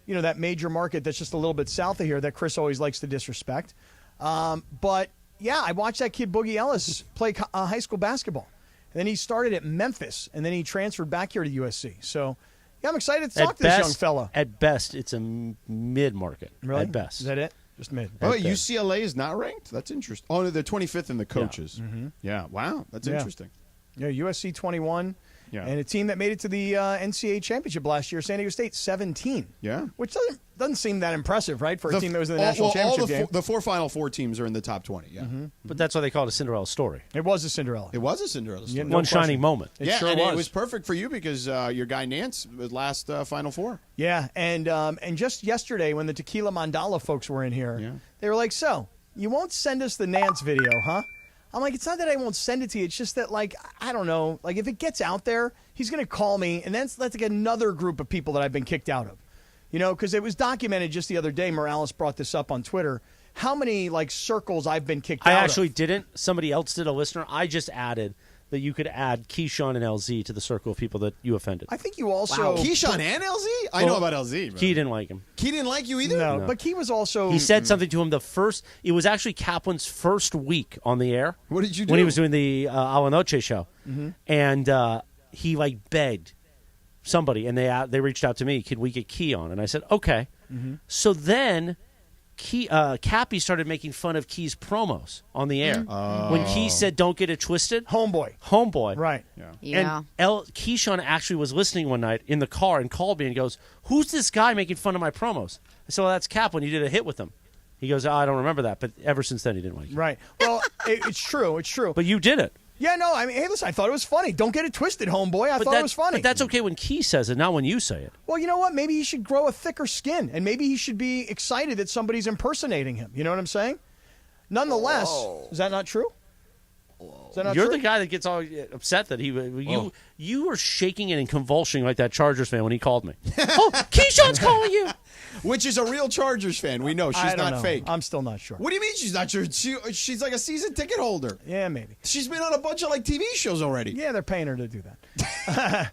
that major market that's just a little bit south of here that Chris always likes to disrespect. But, yeah, I watched that kid Boogie Ellis play high school basketball. And then he started at Memphis, and then he transferred back here to USC. So, yeah, I'm excited to talk to this young fella. At best, it's a mid-market. Really? At best. Is that it? Just mid. Oh, UCLA is not ranked? That's interesting. Oh, they're 25th in the coaches. Yeah. Mm-hmm. Yeah. Wow. That's interesting. Yeah, USC 21. Yeah. And a team that made it to the NCAA championship last year, San Diego State 17. Yeah. Which doesn't seem that impressive, right, for a team that was in the national championship game. The four Final Four teams are in the top 20, yeah. Mm-hmm. But that's why they call it a Cinderella story. It was a Cinderella. It was a Cinderella story. One shining moment. It sure and was. It was perfect for you because your guy Nance was last Final Four. Yeah, and just yesterday when the Tequila Mandala folks were in here, they were like, so, you won't send us the Nance video, huh? I'm like, it's not that I won't send it to you. It's just that, like, I don't know. Like, if it gets out there, he's going to call me, and that's like another group of people that I've been kicked out of. Because it was documented just the other day. Morales brought this up on Twitter. How many, like, circles I've been kicked out of. I actually didn't. Somebody else did, a listener. I just added that you could add Keyshawn and LZ to the circle of people that you offended. I think you also... Wow. Keyshawn and LZ? I know about LZ. Bro. Key didn't like him. Key didn't like you either? No, but Key was also... He said something to him it was actually Kaplan's first week on the air. What did you do? When he was doing the A La Noche show. Mm-hmm. And he, like, begged somebody, and they reached out to me, could we get Key on? And I said, okay. Mm-hmm. So then... Cappy started making fun of Key's promos on the air. When Key said, don't get it twisted. Homeboy. Right. Yeah. And Keyshawn actually was listening one night in the car and called me and goes, who's this guy making fun of my promos? I said, well, that's Cap when you did a hit with him. He goes, I don't remember that. But ever since then, he didn't like it. Right. Well, it's true. It's true. But you did it. Yeah, no, I mean, hey, listen, I thought it was funny. Don't get it twisted, homeboy. I thought it was funny. But that's okay when Key says it, not when you say it. Well, you know what? Maybe he should grow a thicker skin, and maybe he should be excited that somebody's impersonating him. You know what I'm saying? Nonetheless, is that not true? Is that not You're true? the guy that gets all upset that you were shaking and convulsing like that Chargers fan when he called me. Oh, Keyshawn's calling you. Which is a real Chargers fan. We know she's not fake. I'm still not sure. What do you mean she's not sure? She's like a season ticket holder. Yeah, maybe. She's been on a bunch of like TV shows already. Yeah, they're paying her to do that.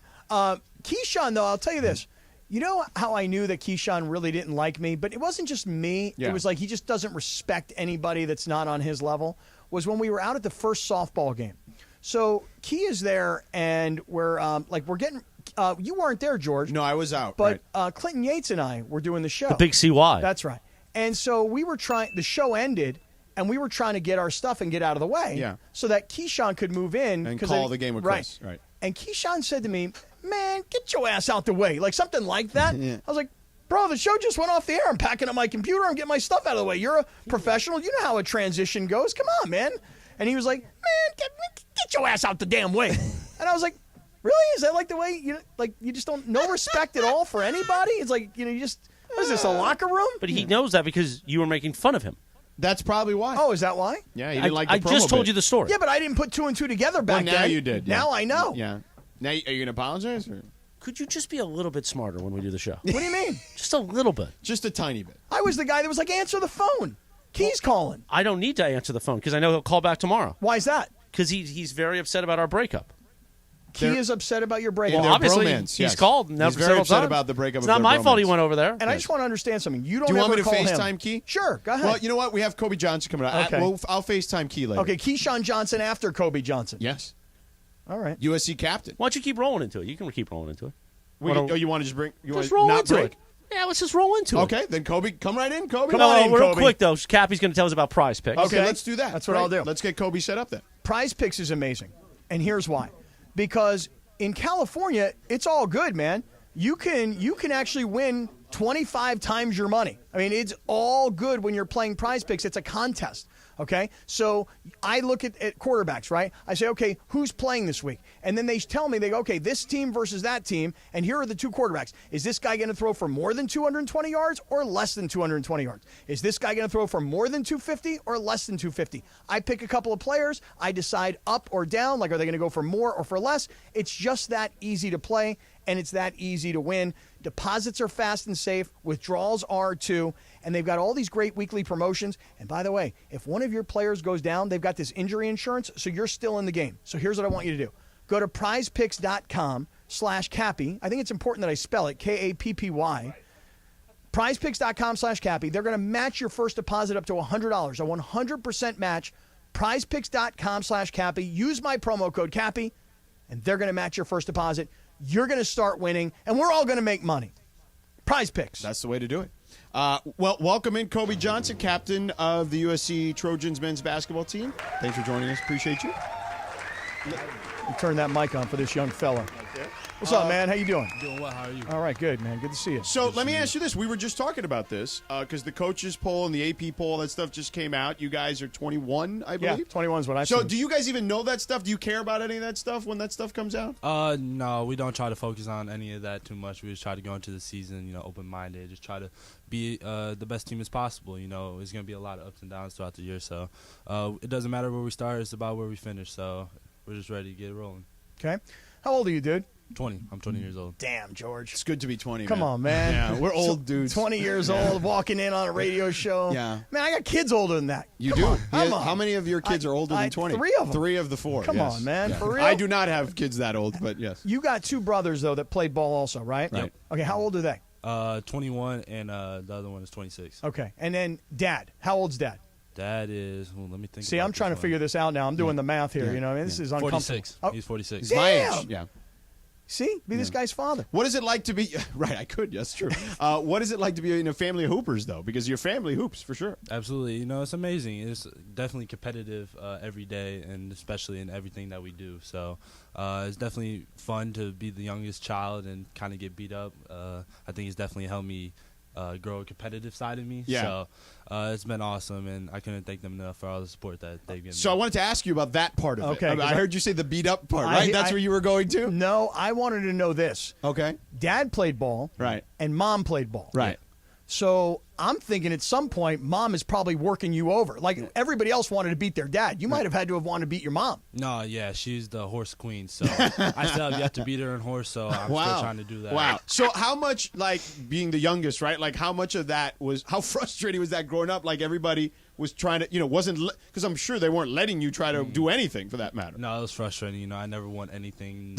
Keyshawn, though, I'll tell you this. You know how I knew that Keyshawn really didn't like me? But it wasn't just me. Yeah. It was like he just doesn't respect anybody that's not on his level. Was when we were out at the first softball game. So Key is there, and we're getting. You weren't there, George. No, I was out. But Clinton Yates and I were doing the show. The big CY. That's right. And so we were trying. The show ended, and we were trying to get our stuff and get out of the way. Yeah. So that Keyshawn could move in and call the game with Chris. Right. And Keyshawn said to me, "Man, get your ass out the way," like something like that. Yeah. I was like, bro, the show just went off the air. I'm packing up my computer. I'm getting my stuff out of the way. You're a professional. You know how a transition goes. Come on, man. And he was like, man, get your ass out the damn way. And I was like, really? Is that like the way you just don't no respect at all for anybody? It's like, you just what is this, a locker room? But he knows that because you were making fun of him. That's probably why. Oh, is that why? Yeah, you didn't like the promo I just told bit. you the story. Yeah, but I didn't put two and two together back then. Now you did. Yeah. Now I know. Yeah. Now, are you going to apologize? Or? Could you just be a little bit smarter when we do the show? What do you mean? Just a little bit. Just a tiny bit. I was the guy that was like, answer the phone. Key's calling. I don't need to answer the phone because I know he'll call back tomorrow. Why is that? Because he's very upset about our breakup. Key is upset about your breakup. Well, obviously, bromance, he's yes. called. He's very upset about the breakup. It's not my fault he went over there. And I just want to understand something. You don't Do you want ever me to call FaceTime him. Key? Sure, go ahead. Well, you know what? We have Kobe Johnson coming up. Okay. I'll FaceTime Key later. Okay, Keyshawn Johnson after Kobe Johnson. Yes. All right. USC captain. Why don't you keep rolling into it? You can keep rolling into it. You want to just bring? You Just want roll not into break? it. Yeah, let's just roll into it. Okay, then Kobe, come right in, Kobe. Come on in, real Kobe. quick though. Cappy's going to tell us about Prize Picks. Okay, let's do that. That's what Great. I'll do. Let's get Kobe set up then. Prize Picks is amazing. And here's why. Because in California, it's all good, man. You can actually win 25 times your money. I mean, it's all good when you're playing Prize Picks. It's a contest. Okay, so I look at quarterbacks, right? I say, okay, who's playing this week? And then they tell me, they go, okay, this team versus that team, and here are the two quarterbacks. Is this guy going to throw for more than 220 yards or less than 220 yards? Is this guy going to throw for more than 250 or less than 250? I pick a couple of players. I decide up or down, like are they going to go for more or for less? It's just that easy to play, and it's that easy to win. Deposits are fast and safe. Withdrawals are too. And they've got all these great weekly promotions. And by the way, if one of your players goes down, they've got this injury insurance, so you're still in the game. So here's what I want you to do. Go to prizepicks.com/Cappy. I think it's important that I spell it, Kappy. prizepicks.com/Cappy. They're going to match your first deposit up to $100. A 100% match. prizepicks.com/Cappy. Use my promo code Cappy, and they're going to match your first deposit. You're going to start winning, and we're all going to make money. Prize Picks. That's the way to do it. Well, welcome in Kobe Johnson, captain of the USC Trojans men's basketball team. Thanks for joining us. Appreciate you. Turn that mic on for this young fella. What's up, man? How you doing? Doing well. How are you? All right, good, man. Good to see you. So let me ask you this. We were just talking about this because the coaches poll and the AP poll, that stuff just came out. You guys are 21, I believe. Yeah, 21 is what I So said. do you guys even know that stuff? Do you care about any of that stuff when that stuff comes out? No, we don't try to focus on any of that too much. We just try to go into the season, open-minded. Just try to be the best team as possible. It's going to be a lot of ups and downs throughout the year. So it doesn't matter where we start. It's about where we finish. So we're just ready to get it rolling. Okay. How old are you, dude? 20. I'm 20 years old. Damn, George. It's good to be 20, Come man. on, man. Yeah, we're old dudes. 20 years old, walking in on a radio show. Yeah. Man, I got kids older than that. You Come do? on, come Yeah, on. How many of your kids are older than 20? 3 of them. 3 of the 4. Come yes. on, man. Yeah. For real? I do not have kids that old, but yes. You got 2 brothers, though, that played ball also, right? Right. Okay, how old are they? 21, and the other one is 26. Okay. And then Dad. How old's Dad? Dad is, let me think. See, about I'm trying to this figure one. this out now. I'm doing the math here. Yeah. This is uncomfortable. 46. Oh, He's 46. He's my Damn. age. Yeah. see? Be this guy's father. What is it like to be right? I could. Yes, true. What is it like to be in a family of hoopers, though? Because your family hoops for sure. Absolutely. It's amazing. It's definitely competitive every day, and especially in everything that we do. So it's definitely fun to be the youngest child and kind of get beat up. I think it's definitely helped me grow a competitive side of me. Yeah. So it's been awesome, and I couldn't thank them enough for all the support that they've given So me. I wanted to ask you about that part of Okay, it. 'cause I heard you say the beat up part, right? That's where you were going to? No, I wanted to know this. Okay. Dad played ball. Right. And Mom played ball. Right. So I'm thinking at some point, Mom is probably working you over. Like everybody else wanted to beat their dad. You might have had to have wanted to beat your mom. No, yeah, she's the horse queen. So I still have yet to beat her in horse, so I'm still trying to do that. Wow. So how much, like, being the youngest, right? Like, how much of that was, how frustrating was that growing up? Like, everybody was trying to, wasn't, because I'm sure they weren't letting you try to do anything for that matter. No, it was frustrating. I never won nothing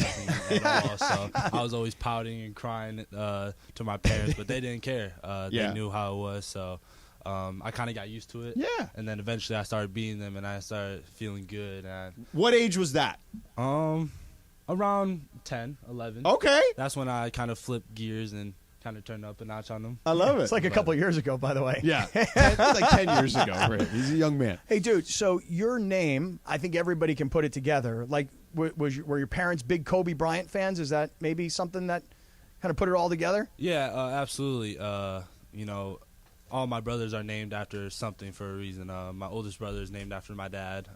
at all. So I was always pouting and crying to my parents, but they didn't care. They knew how it was. So I kind of got used to it. Yeah. And then eventually I started beating them, and I started feeling good. And What age was that? around 10, 11. Okay. That's when I kind of flipped gears and kind of turned up a notch on them. I love it. It's like a couple of years ago, by the way. Yeah. It's like 10 years ago for him. He's a young man. Hey, dude, so your name, I think everybody can put it together. Like, were your parents big Kobe Bryant fans? Is that maybe something that kind of put it all together? Yeah, absolutely. All my brothers are named after something for a reason. My oldest brother is named after my dad.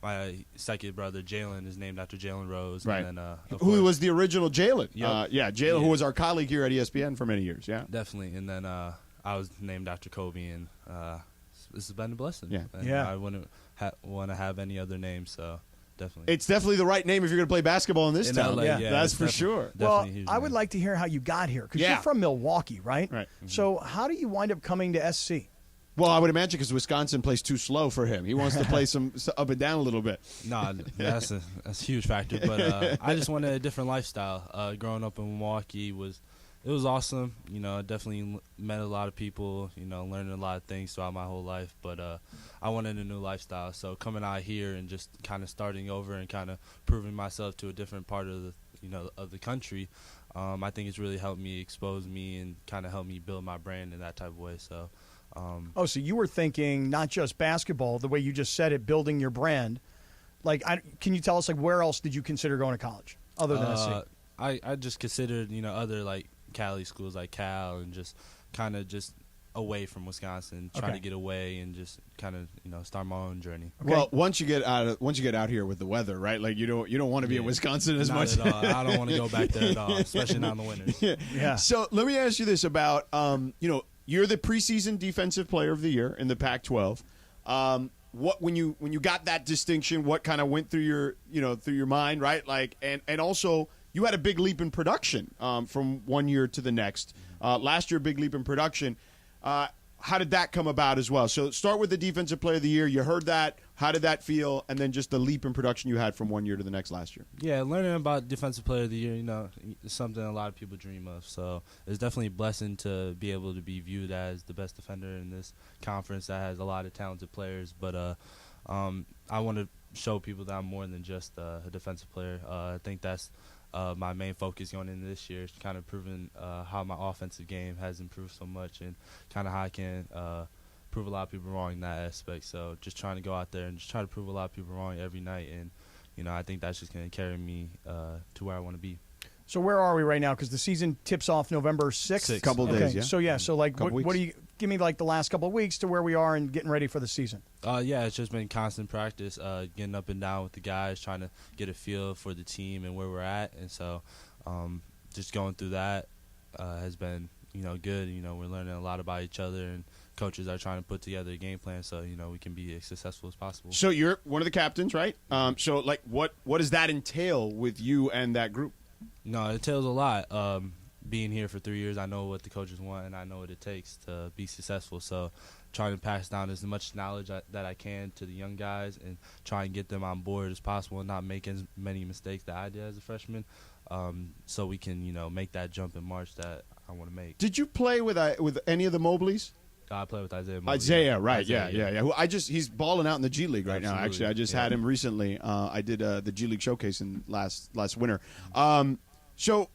My second brother, Jalen, is named after Jalen Rose. Right. And then, Who was the original Jalen? Yep. Jalen, who was our colleague here at ESPN for many years. Yeah. Definitely. And then I was named after Kobe, and this has been a blessing. Yeah. And Yeah. I wouldn't want to have any other name, so definitely. It's definitely the right name if you're going to play basketball in this In town. LA, Yeah. That's it's for definitely- sure. definitely Well, a huge I would name. like to hear how you got here because Yeah. you're from Milwaukee, right? Right. So how do you wind up coming to SC? Well, I would imagine because Wisconsin plays too slow for him. He wants to play some up and down a little bit. No, that's a huge factor. But I just wanted a different lifestyle. Growing up in Milwaukee it was awesome. I definitely met a lot of people. Learned a lot of things throughout my whole life. But I wanted a new lifestyle. So coming out here and just kind of starting over and kind of proving myself to a different part of the country, I think it's really helped me expose me and kind of helped me build my brand in that type of way. So. So you were thinking not just basketball, the way you just said it, building your brand. Like, can you tell us, like, where else did you consider going to college other than SC? I just considered, other, like, Cali schools like Cal and just kind of just away from Wisconsin, trying Okay. to get away and just kind of, start my own journey. Okay. Well, once you get out here with the weather, right? Like you don't want to be in Wisconsin as Not much. at all. I don't want to go back there at all, especially not in the winters. Yeah. So let me ask you this about you're the preseason defensive player of the year in the Pac-12. What when you got that distinction, what kind of went through your mind, right? Like and also you had a big leap in production from one year to the next. Last year, big leap in production. how did that come about as well? So start with the Defensive Player of the Year. You heard that. How did that feel? And then just the leap in production you had from one year to the next last year. Yeah, learning about Defensive Player of the Year, is something a lot of people dream of. So it's definitely a blessing to be able to be viewed as the best defender in this conference that has a lot of talented players. But I want to show people that I'm more than just a defensive player. I think that's my main focus going into this year, is kind of proving how my offensive game has improved so much and kind of how I can prove a lot of people wrong in that aspect. So just trying to go out there and just try to prove a lot of people wrong every night. And, I think that's just going to carry me to where I want to be. So where are we right now? Because the season tips off November 6th. Couple of days, yeah. So like, what do you give me like the last couple of weeks to where we are and getting ready for the season? Yeah, it's just been constant practice, getting up and down with the guys, trying to get a feel for the team and where we're at. And so just going through that has been, good. We're learning a lot about each other, and coaches are trying to put together a game plan so, we can be as successful as possible. So you're one of the captains, right? So, like, what does that entail with you and that group? No, it entails a lot. Being here for 3 years, I know what the coaches want, and I know what it takes to be successful. So trying to pass down as much knowledge that I can to the young guys and try and get them on board as possible and not make as many mistakes that I did as a freshman, so we can, make that jump in March that I want to make. Did you play with any of the Mobleys? I play with Isaiah Mobley. Isaiah, right? Isaiah, yeah. Who he's balling out in the G League right now. Actually, I just had him recently. I did the G League showcase in last winter. So,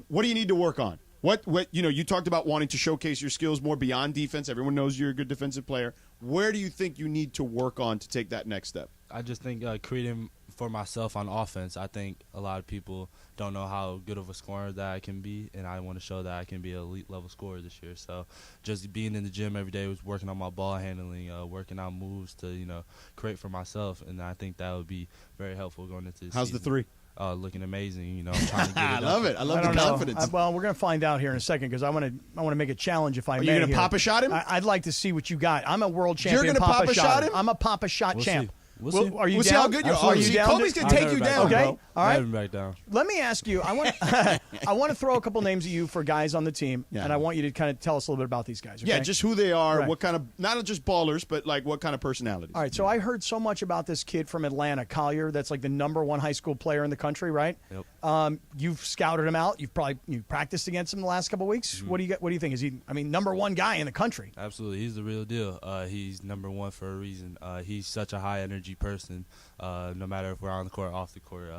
what do you need to work on? What you talked about wanting to showcase your skills more beyond defense. Everyone knows you're a good defensive player. Where do you think you need to work on to take that next step? I just think creating for myself on offense. I think a lot of people don't know how good of a scorer that I can be, and I want to show that I can be an elite level scorer this year. So just being in the gym every day, was working on my ball handling, working on moves to create for myself, and I think that would be very helpful going into this How's season. the three? Looking amazing, I'm trying to get it I love it. I love the confidence. Well, we're going to find out here in a second because I want to make a challenge if I may. Are you going to here. pop a shot him? I'd like to see what you got. I'm a world champion. You're going to pop a shot him? I'm a pop a shot champ. We'll see. Are you We'll down? see how good you are. Are you down? Kobe's going to take you down, okay. bro. All right. Never back down. Let me ask you. I want to throw a couple names at you for guys on the team, and I want you to kind of tell us a little bit about these guys. Okay? Yeah, just who they are, Right. what kind of, not just ballers, but like what kind of personalities. All right, so I heard so much about this kid from Atlanta, Collier. That's like the #1 high school player in the country, right? Yep. You've scouted him out. You've practiced against him the last couple of weeks. Mm-hmm. What do you think? Is he? #1 guy in the country? Absolutely, he's the real deal. He's #1 for a reason. He's such a high energy person. No matter if we're on the court or off the court.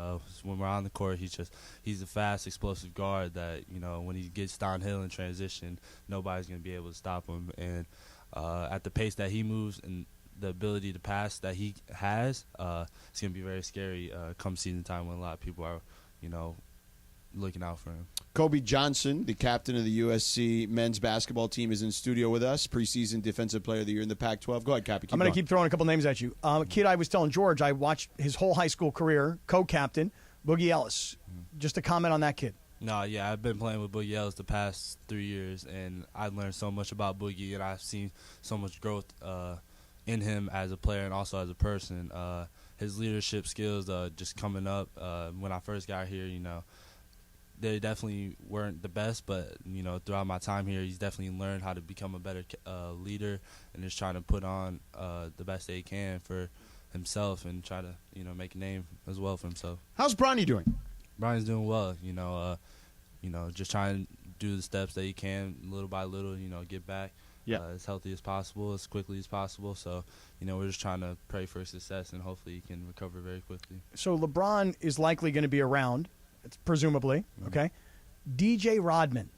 When we're on the court, he's a fast, explosive guard that when he gets downhill in transition, nobody's gonna be able to stop him. And at the pace that he moves and the ability to pass that he has, it's gonna be very scary come season time when a lot of people are, looking out for him. Kobe Johnson, the captain of the USC men's basketball team, is in studio with us. Preseason Defensive Player of the Year in the Pac-12. Go ahead, Cappy. I'm going to keep throwing a couple names at you. Kid, I was telling George, I watched his whole high school career, co-captain, Boogie Ellis. Just a comment on that kid. No, yeah, I've been playing with Boogie Ellis the past 3 years, and I've learned so much about Boogie, and I've seen so much growth in him as a player and also as a person. His leadership skills just coming up. When I first got here, they definitely weren't the best, but throughout my time here, he's definitely learned how to become a better leader and just trying to put on the best that he can for himself and try to make a name as well for himself. How's Bronny doing? Brian's doing well. Just trying to do the steps that he can little by little. Get back as healthy as possible, as quickly as possible. So we're just trying to pray for success and hopefully he can recover very quickly. So LeBron is likely going to be around. Presumably, okay. DJ Rodman,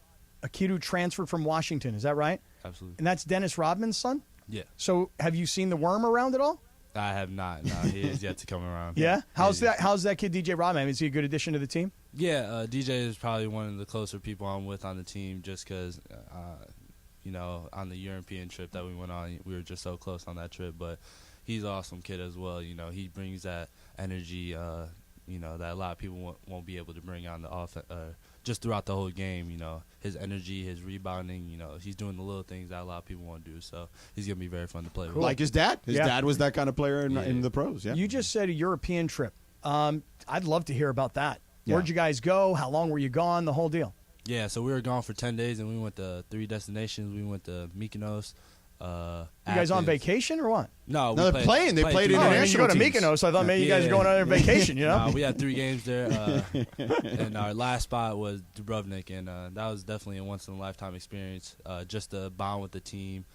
a kid who transferred from Washington, is that right? Absolutely. And that's Dennis Rodman's son? Yeah. So have you seen the worm around at all? I have not. No, he is yet to come around. Yeah? How's that kid, DJ Rodman? Is he a good addition to the team? Yeah, DJ is probably one of the closer people I'm with on the team just because, on the European trip that we went on, we were just so close on that trip. But he's an awesome kid as well. He brings that energy, that a lot of people won't be able to bring on the offense just throughout the whole game. His energy, his rebounding, he's doing the little things that a lot of people won't do. So he's going to be very fun to play with. Like his dad. His dad was that kind of player in the pros. Yeah. You just said a European trip. I'd love to hear about that. Yeah. Where'd you guys go? How long were you gone? The whole deal. Yeah, so we were gone for 10 days, and we went to 3 destinations. We went to Mykonos, You guys on vacation or what? No, No, they're playing. They played Oh, I mean, you international go to teams. Mykonos. I thought maybe you guys were going on a vacation, you know? Nah, we had 3 games there, and our last spot was Dubrovnik, and that was definitely a once-in-a-lifetime experience. Just to bond with the team,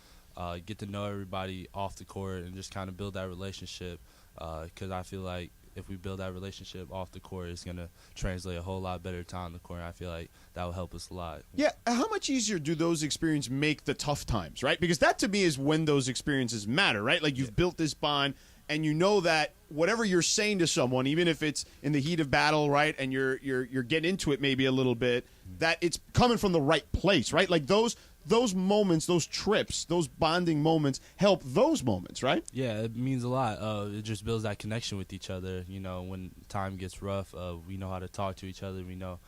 get to know everybody off the court, and just kind of build that relationship. Because I feel like if we build that relationship off the court, it's going to translate a whole lot better to on the court. And I feel like that will help us a lot. Yeah, how much easier do those experiences make the tough times, right? Because that to me is when those experiences matter, right? Like you've built this bond, and you know that whatever you're saying to someone, even if it's in the heat of battle, right, and you're getting into it maybe a little bit, that it's coming from the right place, right? Like those moments, those trips, those bonding moments help those moments, right? Yeah, it means a lot. It just builds that connection with each other. You know, when time gets rough, we know how to talk to each other. We know,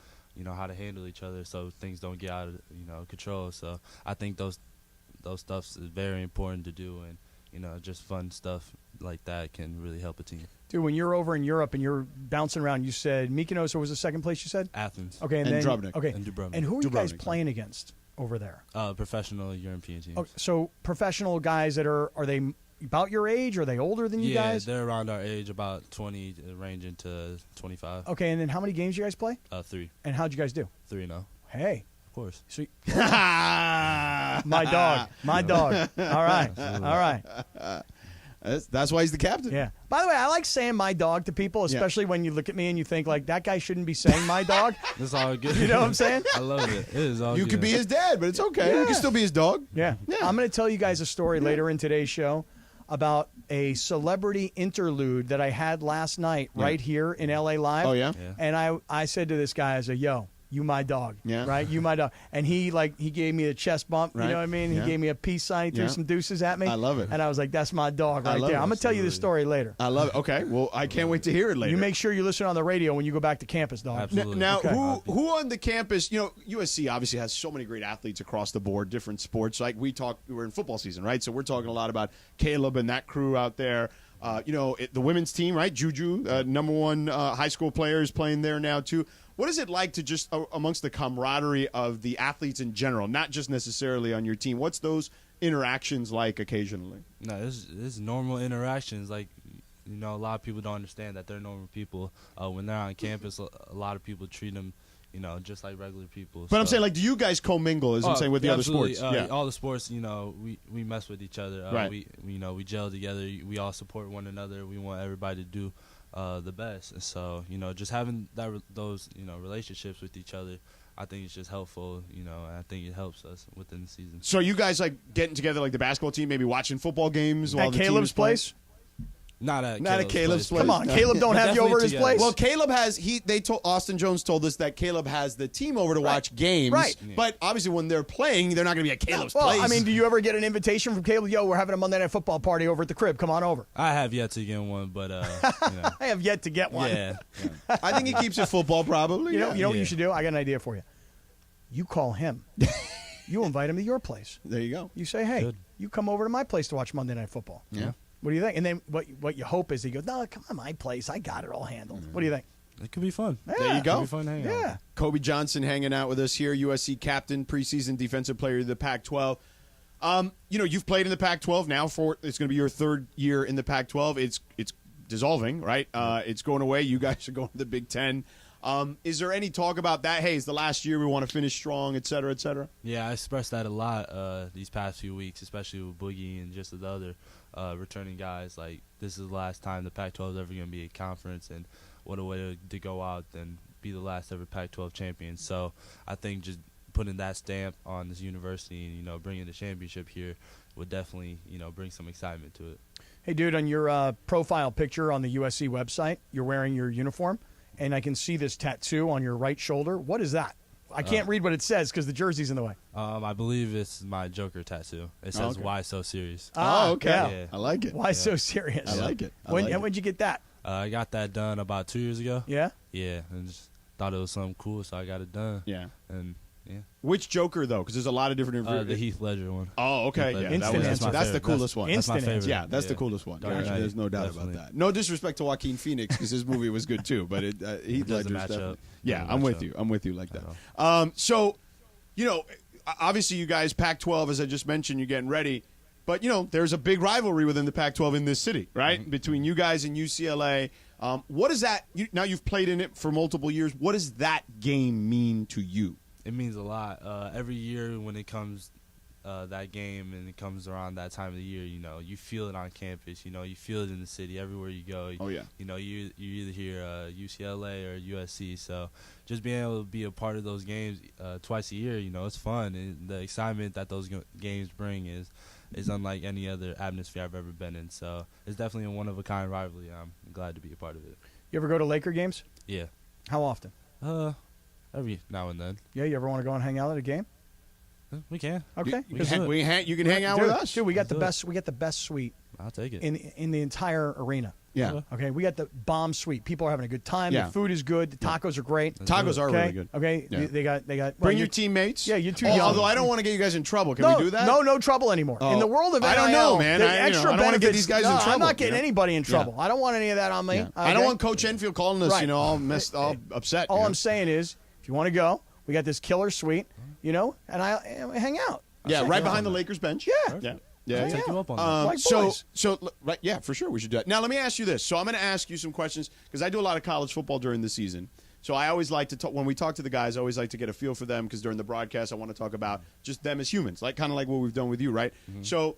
how to handle each other, so things don't get out of, control. So I think those stuffs is very important to do, and just fun stuff like that can really help a team. Dude, when you're over in Europe and you're bouncing around, you said Mykonos, or was the second place you said? Athens. Okay, and And then Dubrovnik. Okay, And Dubrovnik. and who are you guys Dubrovnik. playing against over there? Professional European teams. Oh, so professional guys that are they about your age? Are they older than you guys? They're around our age, about 20, ranging to 25. Okay, and then how many games you guys play? 3. And how'd you guys do? 3-0. Hey, Of course. so my dog. All right. That's why he's the captain. Yeah. By the way, I like saying my dog to people, especially when you look at me and you think like that guy shouldn't be saying my dog. It's all good. You know what I'm saying? I love it. It is all You good. could be his dad, but it's okay. You can still be his dog. Yeah. I'm going to tell you guys a story later in today's show about a celebrity interlude that I had last night right here in LA Live. Oh, yeah? Yeah. And I said to this guy, I said, yo, you my dog. Yeah. Right? You my dog. And he gave me a chest bump. Right. You know what I mean? Yeah. He gave me a peace sign. He threw Yeah. some deuces at me. I love it. And I was like, that's my dog I right love there. it. I'm going to tell you this story later. I love it. Okay. Well, I can't wait to hear it later. You make sure you listen on the radio when you go back to campus, dog. Absolutely. Now, Okay. who on the campus? USC obviously has so many great athletes across the board, different sports. Like we're in football season, right? So we're talking a lot about Caleb and that crew out there. The women's team, right? Juju, #1 high school player, is playing there now too. What is it like to just amongst the camaraderie of the athletes in general, not just necessarily on your team? What's those interactions like occasionally? No, it's normal interactions. Like, a lot of people don't understand that they're normal people. When they're on campus, a lot of people treat them, just like regular people. But I'm saying, like, do you guys commingle, as I'm saying, with the other absolutely. sports? All the sports, we mess with each other. Right. We gel together. We all support one another. We want everybody to do the best. So, just having those relationships with each other, I think it's just helpful. And I think it helps us within the season. So you guys like getting together, like the basketball team, maybe watching football games while At the team Caleb's is playing? place? Not at Caleb's place. Come on, No. Caleb don't have you over at his Definitely place? Well, Caleb has Austin Jones told us that Caleb has the team over to watch games. Right. But obviously when they're playing, they're not going to be at Caleb's well, place. I mean, do you ever get an invitation from Caleb? Yo, we're having a Monday Night Football party over at the crib. Come on over. I have yet to get one, but I have yet to get one. yeah. I think he keeps it football probably. You know what Yeah. you should do? I got an idea for you. You call him. You invite him to your place. There you go. You say, hey, Good. you come over to my place to watch Monday Night Football. Yeah. What do you think? And then what you hope is he goes, no, come on my place. I got it all handled. What do you think? It could be fun. There you go. It could be fun hanging out. Yeah. Kobe Johnson hanging out with us here, USC captain, preseason defensive player of the Pac-12. You've played in the Pac-12 now it's going to be your third year in the Pac-12. It's dissolving, right? It's going away. You guys are going to the Big Ten. Is there any talk about that? Hey, it's the last year. We want to finish strong, et cetera, et cetera. Yeah, I expressed that a lot these past few weeks, especially with Boogie and just the other returning guys. Like, this is the last time the Pac-12 is ever going to be a conference, and what a way to go out and be the last ever Pac-12 champion. So I think just putting that stamp on this university and, bringing the championship here would definitely, bring some excitement to it. Hey, dude, on your profile picture on the USC website, you're wearing your uniform, and I can see this tattoo on your right shoulder. What is that? I can't read what it says because the jersey's in the way. I believe it's my Joker tattoo. It says, okay. "Why so serious?" Okay. Yeah. I like it. Why so serious? I like it. When'd you get that? I got that done about 2 years ago. Yeah? Yeah, and just thought it was something cool, so I got it done. Yeah. And yeah, Which Joker, though? Because there's a lot of different... the Heath Ledger one. Oh, okay. Heath Yeah, Ledger. Instant answer. that's the favorite. coolest one. That's my Instant favorite. Yeah, that's the coolest one. Dark Knight, There's no doubt definitely. about that. No disrespect to Joaquin Phoenix because his movie was good too, but Heath It doesn't Ledger's match definitely. up. Yeah, Doesn't I'm match with up. you. I'm with you like that. At So, obviously, you guys, Pac-12, as I just mentioned, you're getting ready. But, there's a big rivalry within the Pac-12 in this city, right? Between you guys and UCLA. What does that now you've played in it for multiple years. What does that game mean to you? It means a lot. Every year when it comes that game and it comes around that time of the year, you feel it on campus. You feel it in the city everywhere you go. Oh, yeah. You either hear UCLA or USC. So just being able to be a part of those games twice a year, it's fun. And the excitement that those games bring is unlike any other atmosphere I've ever been in. So it's definitely a one-of-a-kind rivalry. I'm glad to be a part of it. You ever go to Laker games? Yeah. How often? Every now and then. Yeah, you ever want to go and hang out at a game? We can. Okay. You can hang out with us. Dude, we got the best suite I'll take it. in the entire arena. Yeah. Okay, we got the bomb suite. People are having a good time. Yeah. The food is good. The tacos are great. Tacos are Okay? really good. Okay, Yeah. they got. Bring your teammates. Yeah, you're too young. Although I don't want to get you guys in trouble. Can no, we do that? No trouble anymore. Oh. In the world of NIL, I don't know, man. the I extra don't wanna get benefits- these guys in no, I'm trouble, not getting anybody in trouble. Yeah. I don't want any of that on me. Yeah. I don't want Coach Enfield calling us, Right. all upset. All I'm saying is, if you want to go, we got this killer suite, and I hang out. Yeah, right behind the Lakers bench. Yeah. Yeah. I'll take you up on that. Like so, boys. right, yeah, for sure, we should do that. Now, let me ask you this. So, I'm going to ask you some questions because I do a lot of college football during the season. So, I always like to talk when we talk to the guys. I always like to get a feel for them because during the broadcast, I want to talk about just them as humans, kind of like what we've done with you, right? So,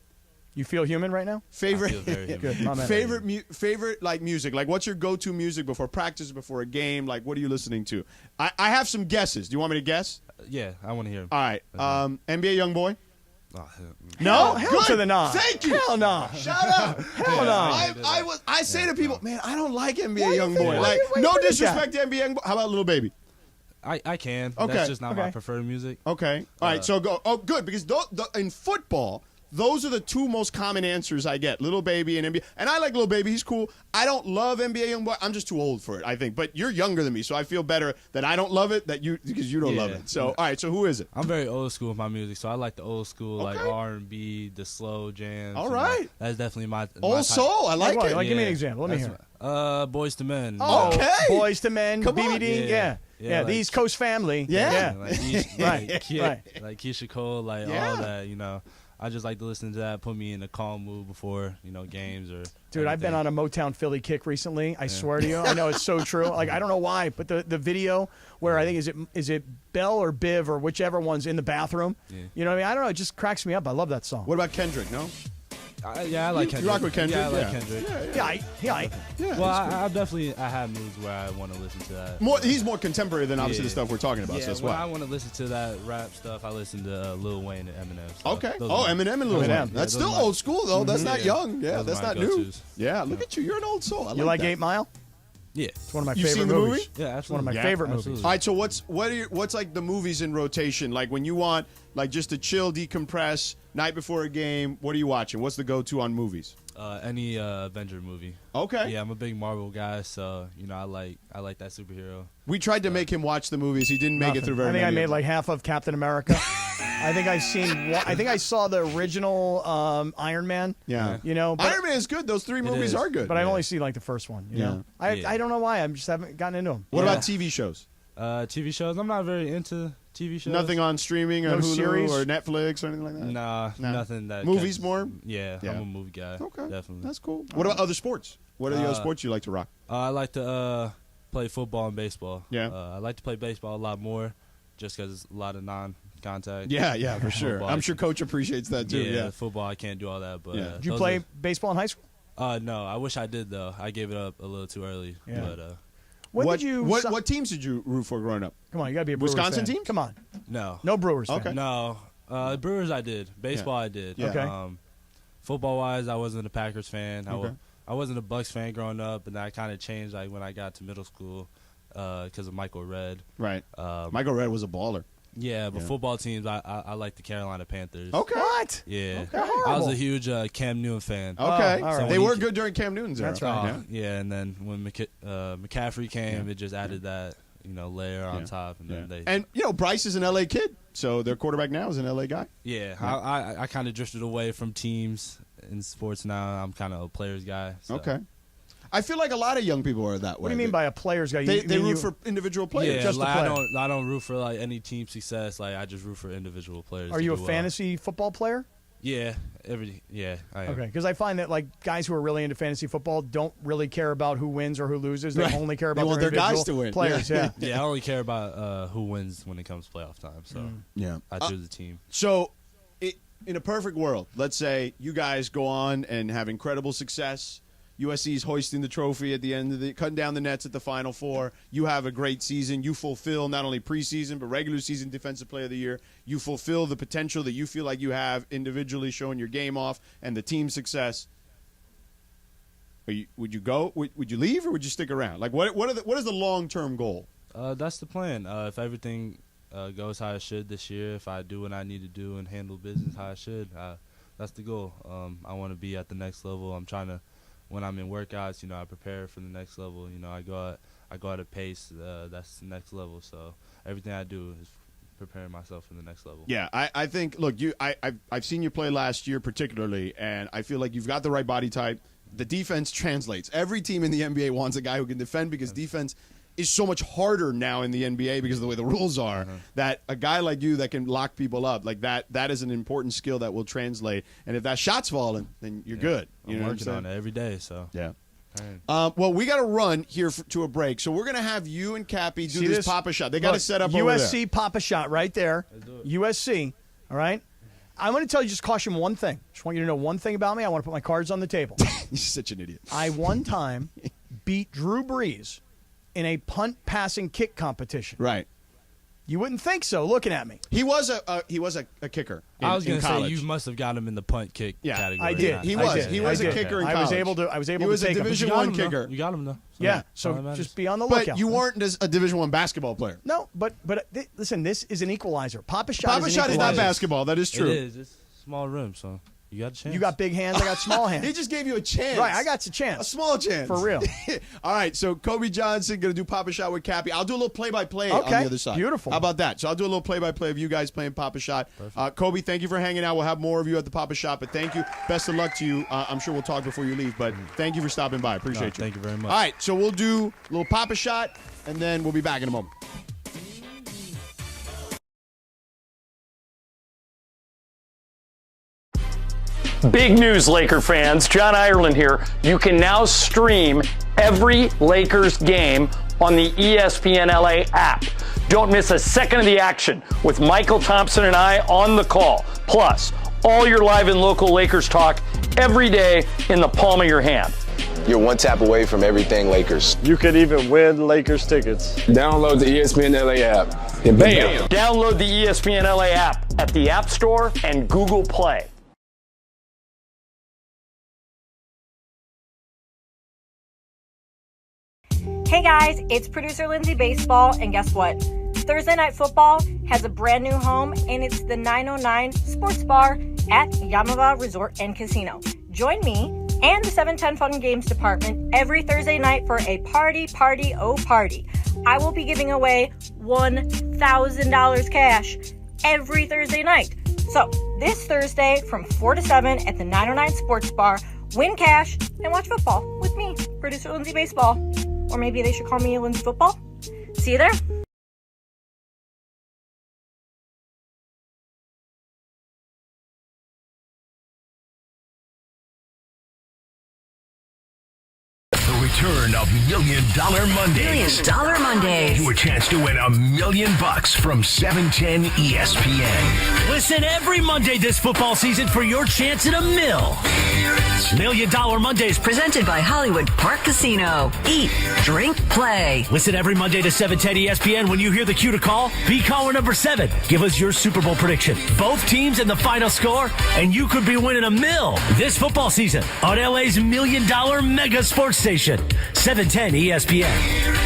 You feel human right now? favorite, I feel very human. Good. My man. favorite like music. Like, what's your go-to music before practice, before a game? Like, what are you listening to? I have some guesses. Do you want me to guess? Yeah, I want to hear him. All right. NBA YoungBoy. Oh, No, hell Good. to the nah. Thank you. Hell no. Shut up. Hell no. I say to people, man, I don't like NBA Why you YoungBoy. think- Like, why you no think disrespect to NBA YoungBoy. How about Little Baby? I can. Okay. That's just not my Okay. preferred music. Okay. All right. So go. Oh, good. Because in football, those are the two most common answers I get: Little Baby and NBA. And I like Little Baby. He's cool. I don't love NBA YoungBoy. I'm just too old for it, I think. But you're younger than me, so I feel better that I don't love it because you don't love Yeah. it. So all right. So who is it? I'm very old school with my music, so I like the old school, like Okay. R&B, the slow jams. All right. That's definitely my Old type. soul. I like Like what? it. Like, give me an example. Let me hear it. Boys to Men. Oh, Okay. Boys to Men, Come on. BBD, Yeah. yeah, Yeah, the like- East Coast family, Yeah. Like, Keisha, Right, like Keisha Cole, like Yeah. all that. I just like to listen to that, put me in a calm mood before games or. Dude, I've been on a Motown Philly kick recently. I swear to you, I know it's so true. Like I don't know why, but the video where I think is it Bell or Biv or whichever one's in the bathroom. Yeah. You know what I mean? I don't know. It just cracks me up. I love that song. What about Kendrick? No. Yeah, I like You Kendrick. rock with Kendrick? Yeah, I like Yeah. Kendrick. Yeah. Yeah. Well, I have moods where I want to listen to that. He's more contemporary than obviously Yeah. the stuff we're talking about. Yeah, so that's when why. I want to listen to that rap stuff, I listen to Lil Wayne and Eminem. So Okay. those Oh, are my- Eminem and Lil Eminem. Wayne. Yeah, That's those still are my- old school though. That's not Yeah. young. Yeah, Those that's are my not new. go-tos. Yeah, look at you. You're an old soul. I You like that. 8 Mile? Yeah. It's one of my You've favorite seen the movies. movie? Yeah, It's one of absolutely. my Yeah, favorite absolutely. movies. All right, so what's like the movies in rotation? Like when you want like just to chill, decompress, night before a game, what are you watching? What's the go-to on movies? Any Avenger movie. Okay. Yeah, I'm a big Marvel guy, so I like that superhero. We tried to make him watch the movies. He didn't make it through very I think many I of made them. like half of Captain America. I think I saw the original Iron Man. Yeah. But, Iron Man is good. Those three movies is. are good. but I've only seen like the first one. You know, Yeah. I don't know why. I just haven't gotten into them. What Yeah. about TV shows? TV shows. I'm not very into TV shows. Nothing on streaming No on Hulu series? or Netflix or anything like that? Nah, Nah. nothing that. Movies catches- more? Yeah, Yeah. I'm a movie guy. Okay. Definitely. That's cool. What about other sports? What are the other sports you like to rock? I like to play football and baseball. Yeah. I like to play baseball a lot more, just because it's a lot of non-contact. Yeah, for sure. Football, I'm sure Coach appreciates that too. Yeah, Yeah. football I can't do all that, but Yeah. Did you those play baseball in high school? No, I wish I did though. I gave it up a little too early. Yeah. But When What, did you? what teams did you root for growing up? Come on, you gotta be a Brewers Wisconsin fan. teams? Come on, no, no Brewers. Okay. Fan. no. Brewers I did. Baseball I did. Yeah. Okay. Football wise, I wasn't a Packers fan. Okay. I wasn't a Bucks fan growing up, and that kind of changed like when I got to middle school because of Michael Redd. Right. Um, Michael Redd was a baller. Yeah, but Yeah. football teams, I like the Carolina Panthers. Okay. What? Yeah, They're I was horrible. a huge Cam Newton fan. Okay. all right. They were good during Cam Newton's era. That's right. Yeah, and then when McCaffrey came, it just added that layer on Yeah. top, and Yeah. then And Bryce is an LA kid, so their quarterback now is an LA guy. I kind of drifted away from teams in sports now. I'm kind of a players guy. So. Okay. I feel like a lot of young people are that way. What do you mean by a player's guy? they You mean root for individual players? Yeah, just a like, player. I don't root for like any team success. Like I just root for individual players. Are to you a do well. fantasy football player? Yeah, I am. Okay, because I find that like guys who are really into fantasy football don't really care about who wins or who loses. They only care about their guys individual to win. players. Yeah. Yeah, I only care about who wins when it comes to playoff time. So Yeah. I choose the team. So, in a perfect world, let's say you guys go on and have incredible success. USC's hoisting the trophy at the end of cutting down the nets at the Final Four. You have a great season. You fulfill not only preseason but regular season Defensive Player of the Year. You fulfill the potential that you feel like you have individually, showing your game off and the team success. Would you go? Would you leave or would you stick around? Like what is the long-term goal? That's the plan. If everything goes how it should this year, if I do what I need to do and handle business how I should, that's the goal. I want to be at the next level. I'm trying to. When I'm in workouts, I prepare for the next level. I go at a pace that's the next level. So everything I do is preparing myself for the next level. Yeah, I think. Look, I've seen you play last year particularly, and I feel like you've got the right body type. The defense translates. Every team in the NBA wants a guy who can defend because defense is so much harder now in the NBA because of the way the rules are, that a guy like you that can lock people up, like that is an important skill that will translate. And if that shot's falling, then you're good. I'm working on it every day. So yeah. Well, we got to run here to a break, so we're going to have you and Cappy do this Papa Shot. They got to set up USC over there. Papa Shot right there. USC, all right? I'm going to tell you, just caution one thing. Just want you to know one thing about me. I want to put my cards on the table. You're such an idiot. I one time beat Drew Brees in a punt, passing, kick competition. Right. You wouldn't think so, looking at me. He was a kicker. I was going to say you must have got him in the punt kick category. I did. He was a kicker in college. I was able to. He was to a take Division him. I kicker. You got him though. Yeah. So just be on the lookout. But you weren't a Division I basketball player. No, but listen, this is an equalizer. Papa Shot is not basketball. That is true. It is. It's small rim, so you got a chance. You got big hands. I got small hands. He just gave you a chance. Right, I got a chance. A small chance. For real. All right, so Kobe Johnson going to do Papa Shot with Cappy. I'll do a little play-by-play on the other side. Beautiful. How about that? So I'll do a little play-by-play of you guys playing Papa Shot. Kobe, thank you for hanging out. We'll have more of you at the Papa Shot, but thank you. Best of luck to you. I'm sure we'll talk before you leave, but thank you for stopping by. Appreciate you. Thank you very much. All right, so we'll do a little Papa Shot, and then we'll be back in a moment. Big news, Laker fans. John Ireland here. You can now stream every Lakers game on the ESPN LA app. Don't miss a second of the action with Michael Thompson and I on the call. Plus, all your live and local Lakers talk every day in the palm of your hand. You're one tap away from everything Lakers. You could even win Lakers tickets. Download the ESPN LA app. And bam! Download the ESPN LA app at the App Store and Google Play. Hey guys, it's producer Lindsay Baseball, and guess what? Thursday Night Football has a brand new home, and it's the 909 Sports Bar at Yamava Resort and Casino. Join me and the 710 Fun Games Department every Thursday night for a party. I will be giving away $1,000 cash every Thursday night. So this Thursday from 4 to 7 at the 909 Sports Bar, win cash and watch football with me, producer Lindsay Baseball. Or maybe they should call me Lindsay Football. See you there. The return of Million Dollar Mondays. $1 Million Mondays. You a chance to win $1 million from 710 ESPN. Listen every Monday this football season for your chance at $1 million. $1 Million Mondays. Presented by Hollywood Park Casino. Eat, drink, play. Listen every Monday to 710 ESPN. When you hear the cue to call, be caller number 7. Give us your Super Bowl prediction. Both teams and the final score, and you could be winning $1 million this football season on LA's $1 Million Mega Sports Station. 710 ESPN.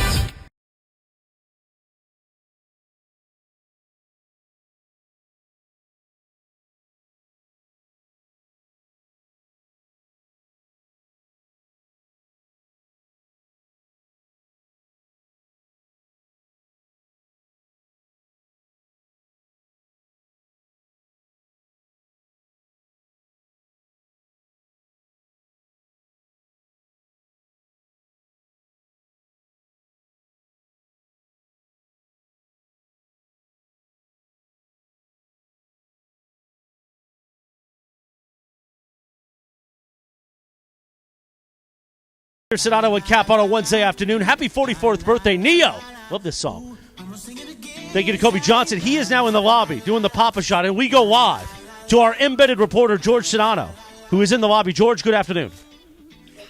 Here's Sedano and Kap on a Wednesday afternoon. Happy 44th birthday, Neo. Love this song. Thank you to Kobe Johnson. He is now in the lobby doing the Papa Shot, and we go live to our embedded reporter, George Sedano, who is in the lobby. George, good afternoon.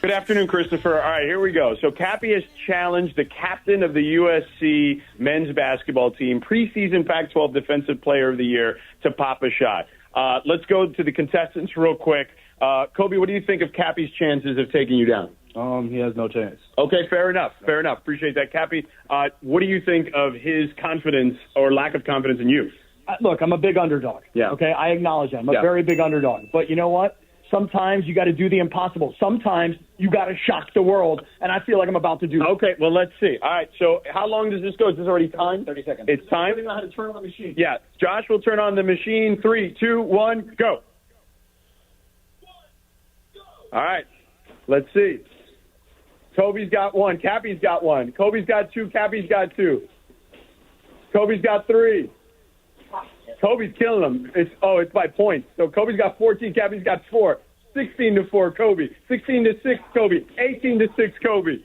Good afternoon, Christopher. All right, here we go. So Cappy has challenged the captain of the USC men's basketball team, preseason Pac-12 Defensive Player of the Year, to Papa Shot. Let's go to the contestants real quick. Kobe, what do you think of Cappy's chances of taking you down? He has no chance. Okay, fair enough. Fair enough. Appreciate that, Cappy. What do you think of his confidence or lack of confidence in you? Look, I'm a big underdog. Yeah. Okay, I acknowledge that. I'm a very big underdog. But you know what? Sometimes you got to do the impossible. Sometimes you got to shock the world, and I feel like I'm about to do that. Okay, well, let's see. All right, so how long does this go? Is this already time? 30 seconds. It's time? I don't even know how to turn on the machine. Yeah. Josh will turn on the machine. 3, 2, 1, go. All right, let's see. Kobe's got 1. Cappy's got 1. Kobe's got 2. Cappy's got 2. Kobe's got 3. Kobe's killing them. It's by points. So Kobe's got 14. Cappy's got 4. 16-4, Kobe. 16-6, Kobe. 18-6, Kobe.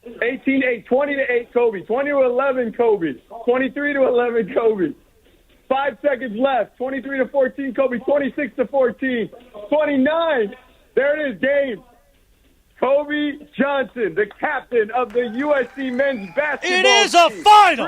18-8. 20-8, Kobe. 20-11, Kobe. 23-11, Kobe. 5 seconds left. 23-14, Kobe. 26-14. 29. There it is, game. Kobe Johnson, the captain of the USC men's basketball team. It is a team. final.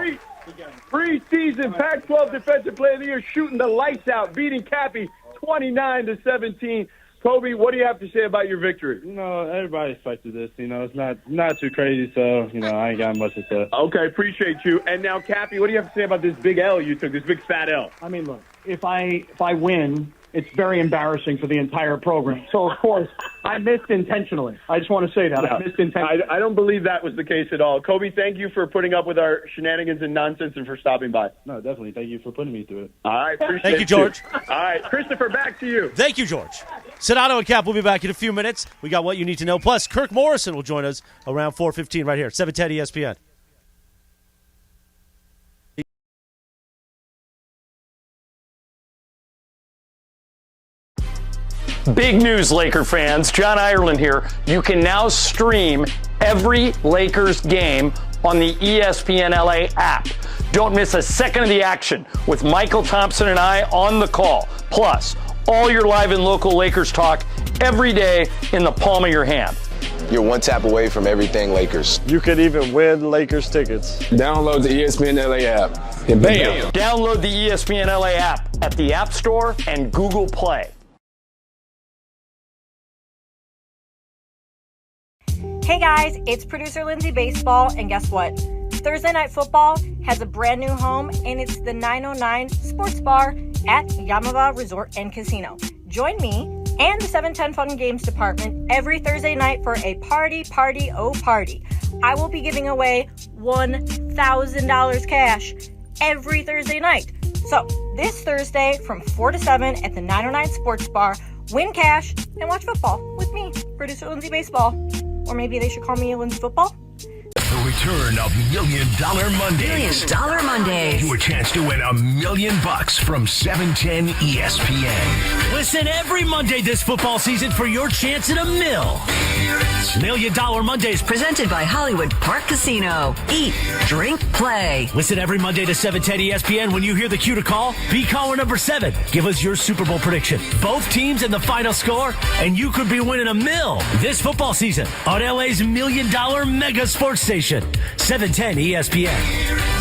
Preseason Pac-12 Defensive Player of the Year, shooting the lights out, beating Cappy 29-17. Kobe, what do you have to say about your victory? Everybody expected this. It's not too crazy, so, I ain't got much to say. Okay, appreciate you. And now, Cappy, what do you have to say about this big L you took, this big fat L? I mean, look, if I win, it's very embarrassing for the entire program. So, of course, I missed intentionally. I just want to say that. I missed intentionally. I don't believe that was the case at all. Kobe, thank you for putting up with our shenanigans and nonsense and for stopping by. No, definitely. Thank you for putting me through it. All right, appreciate it. Thank you, George. All right, Christopher, back to you. Thank you, George. Sedano and Kap will be back in a few minutes. We got what you need to know. Plus, Kirk Morrison will join us around 4:15 right here, 710 ESPN. Big news, Laker fans. John Ireland here. You can now stream every Lakers game on the ESPN LA app. Don't miss a second of the action with Michael Thompson and I on the call. Plus, all your live and local Lakers talk every day in the palm of your hand. You're one tap away from everything Lakers. You could even win Lakers tickets. Download the ESPN LA app. And bam! Download the ESPN LA app at the App Store and Google Play. Hey guys, it's producer Lindsay Baseball, and guess what? Thursday Night Football has a brand new home, and it's the 909 Sports Bar at Yamava Resort and Casino. Join me and the 710 Fun Games Department every Thursday night for a party. I will be giving away $1,000 cash every Thursday night. So this Thursday from 4 to 7 at the 909 Sports Bar, win cash and watch football with me, producer Lindsay Baseball. Or maybe they should call me Lindsay Football. The return of Million Dollar Mondays. $1 Million Mondays. You a chance to win $1 million from 710 ESPN. Listen every Monday this football season for your chance at $1 million. $1 Million Mondays. Presented by Hollywood Park Casino. Eat, drink, play. Listen every Monday to 710 ESPN. When you hear the cue to call, be caller number 7. Give us your Super Bowl prediction. Both teams and the final score, and you could be winning $1 million this football season on LA's $1 Million Mega Sports Station. 710 ESPN.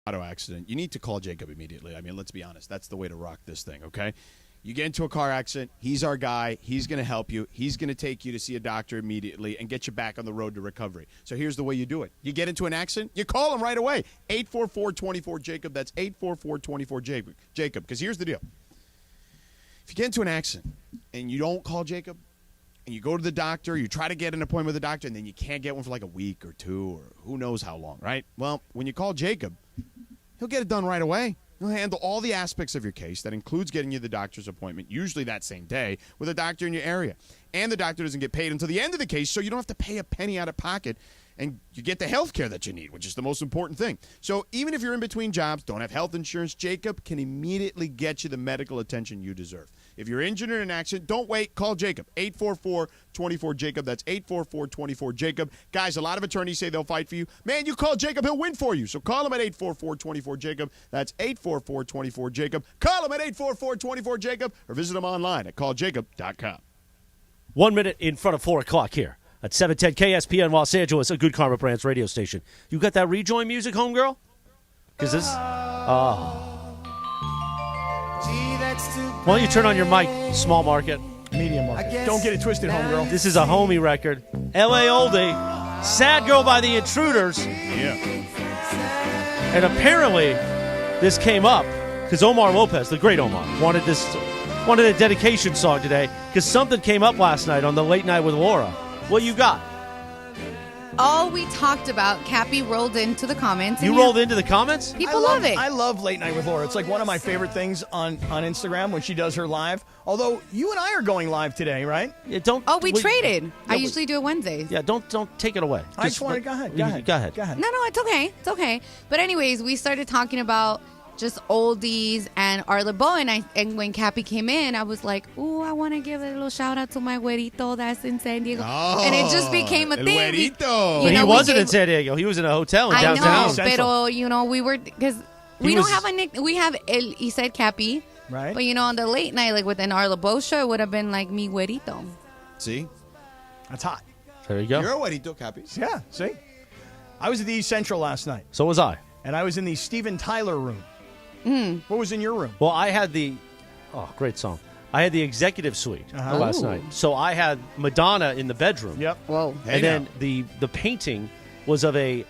auto accident, you need to call Jacob immediately. I mean, let's be honest. That's the way to rock this thing, okay? You get into a car accident, he's our guy. He's going to help you. He's going to take you to see a doctor immediately and get you back on the road to recovery. So here's the way you do it. You get into an accident, you call him right away. 844-24-JACOB. That's 844-24-JACOB. Because here's the deal. If you get into an accident and you don't call Jacob, and you go to the doctor, you try to get an appointment with the doctor, and then you can't get one for like a week or two or who knows how long, right? Well, when you call Jacob, he'll get it done right away. He'll handle all the aspects of your case. That includes getting you the doctor's appointment, usually that same day, with a doctor in your area. And the doctor doesn't get paid until the end of the case, so you don't have to pay a penny out of pocket, and you get the health care that you need, which is the most important thing. So even if you're in between jobs, don't have health insurance, Jacob can immediately get you the medical attention you deserve. If you're injured in an accident, don't wait. Call Jacob. 844-24-JACOB. That's 844-24-JACOB. Guys, a lot of attorneys say they'll fight for you. Man, you call Jacob, he'll win for you. So call him at 844-24-JACOB. That's 844-24-JACOB. Call him at 844-24-JACOB or visit him online at calljacob.com. 1 minute in front of 4 o'clock here at 710 KSPN Los Angeles, a Good Karma Brands radio station. You got that rejoin music, homegirl? Because this... Why don't you turn on your mic, small market? Medium market. Don't get it twisted, homegirl. This is a homie record. L.A. Oldie, Sad Girl by the Intruders. Yeah. And apparently this came up because Omar Lopez, the great Omar, wanted a dedication song today because something came up last night on the Late Night with Laura. What you got? All we talked about, Cappy rolled into the comments. You rolled into the comments? People love it. I love Late Night with Laura. It's like one of my favorite things on Instagram when she does her live. Although you and I are going live today, right? Yeah, don't. Oh, we traded. I usually do it Wednesdays. Yeah, don't take it away. I just want to go ahead. Go ahead. No, it's okay. It's okay. But anyways, we started talking about just oldies and our LeBeau, and when Cappy came in, I was like, ooh, I want to give a little shout out to my güerito that's in San Diego. Oh, and it just became a thing. Güerito. But he wasn't in San Diego. He was in a hotel in downtown. I know, but we were, because we don't have a nick. We have he said Cappy. Right. But on the late night, like within our LeBeau show, it would have been like mi güerito. See? That's hot. There you go. You're a güerito, Cappy. Yeah, see? I was at the East Central last night. So was I. And I was in the Steven Tyler room. What was in your room? Well, I had great song. I had the executive suite last night. So I had Madonna in the bedroom. Yep. Whoa. And then the painting was of a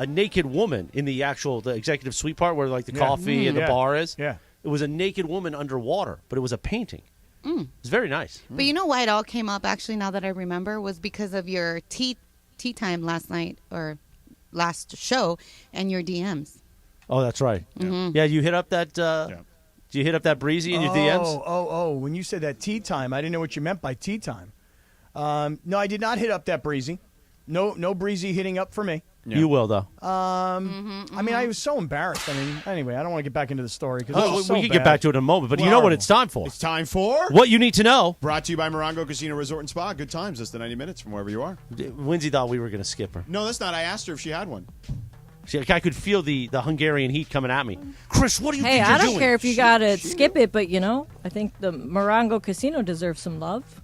naked woman in the executive suite part where like the coffee and the bar is. Yeah. It was a naked woman underwater, but it was a painting. It was very nice. But you know why it all came up, actually, now that I remember, was because of your tea time last night, or last show, and your DMs. Oh, that's right. Yeah, you hit up that. Do you hit up that breezy in your DMs? Oh! When you said that tea time, I didn't know what you meant by tea time. No, I did not hit up that breezy. No breezy hitting up for me. Yeah. You will though. I mean, I was so embarrassed. I mean, anyway, I don't want to get back into the story because we can get back to it in a moment. But you know what it's time for? It's time for What You Need to Know. Brought to you by Morongo Casino Resort and Spa. Good times, less than 90 minutes from wherever you are. Lindsay thought we were going to skip her. No, that's not. I asked her if she had one. I could feel the Hungarian heat coming at me. Chris, what do you think you're Hey, I don't doing? care if you got to skip it, but, I think the Morongo Casino deserves some love.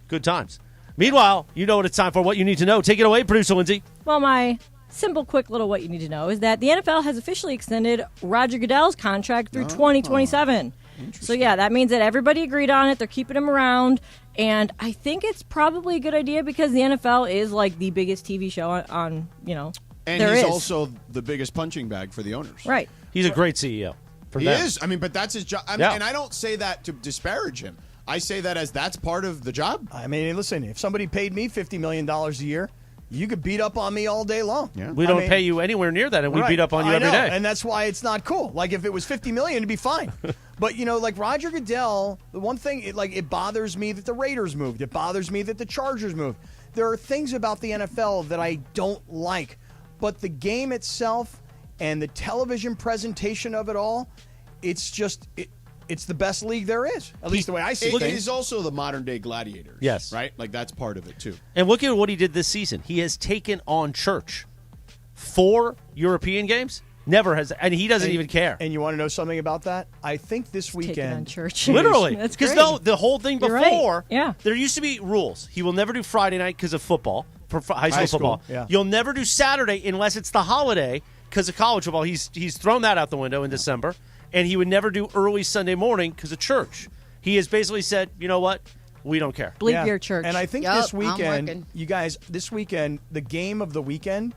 Good times. Meanwhile, you know what it's time for. What You Need to Know. Take it away, producer Lindsay. Well, my simple, quick little what you need to know is that the NFL has officially extended Roger Goodell's contract through 2027. So, yeah, that means that everybody agreed on it. They're keeping him around. And I think it's probably a good idea because the NFL is like the biggest TV show on And he's also the biggest punching bag for the owners. Right. He's a great CEO. He is. I mean, but that's his job. And I don't say that to disparage him. I say that as that's part of the job. I mean, listen, if somebody paid me $50 million a year, you could beat up on me all day long. Yeah. We don't pay you anywhere near that, and we beat up on you every day. And that's why it's not cool. Like, if it was $50 million, it'd be fine. But, like Roger Goodell, the one thing, it bothers me that the Raiders moved. It bothers me that the Chargers moved. There are things about the NFL that I don't like. But the game itself and the television presentation of it all, it's just... It's the best league there is, at least the way I see it. It is also the modern-day Gladiators. Yes. Right? Like, that's part of it, too. And look at what he did this season. He has taken on church. 4 European games? Never has. And he doesn't even care. And you want to know something about that? I think this weekend... Taking on church. Literally. That's Because great. the whole thing You're before, right. there used to be rules. He will never do Friday night because of football, for high school football. Yeah. You'll never do Saturday unless it's the holiday because of college football. He's thrown that out the window in December, and he would never do early Sunday morning because of church. He has basically said, you know what? We don't care. Bleep your church. And I think Yup, this I'm weekend, working. you guys, this weekend, the game of the weekend.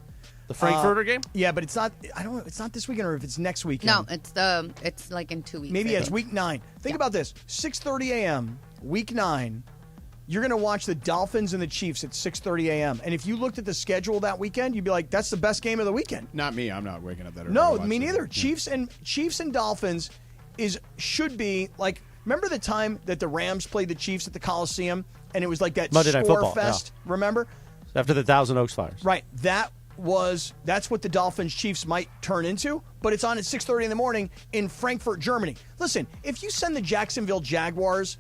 The Frankfurter game? Yeah, but it's not. I don't know. It's not this weekend, or if it's next weekend. No, it's like in 2 weeks. Maybe I it's think. week 9. Think about this: 6:30 a.m. week 9. You're going to watch the Dolphins and the Chiefs at 6:30 a.m. And if you looked at the schedule that weekend, you'd be like, "That's the best game of the weekend." Not me. I'm not waking up that early. No, to watch me that. neither. Chiefs and Dolphins should be like. Remember the time that the Rams played the Chiefs at the Coliseum, and it was like that Monday Night score Football, fest. yeah. Remember? After the Thousand Oaks fires. Right. That's what the Dolphins Chiefs might turn into, but it's on at 6:30 in the morning in Frankfurt, Germany. Listen, if you send the Jacksonville Jaguars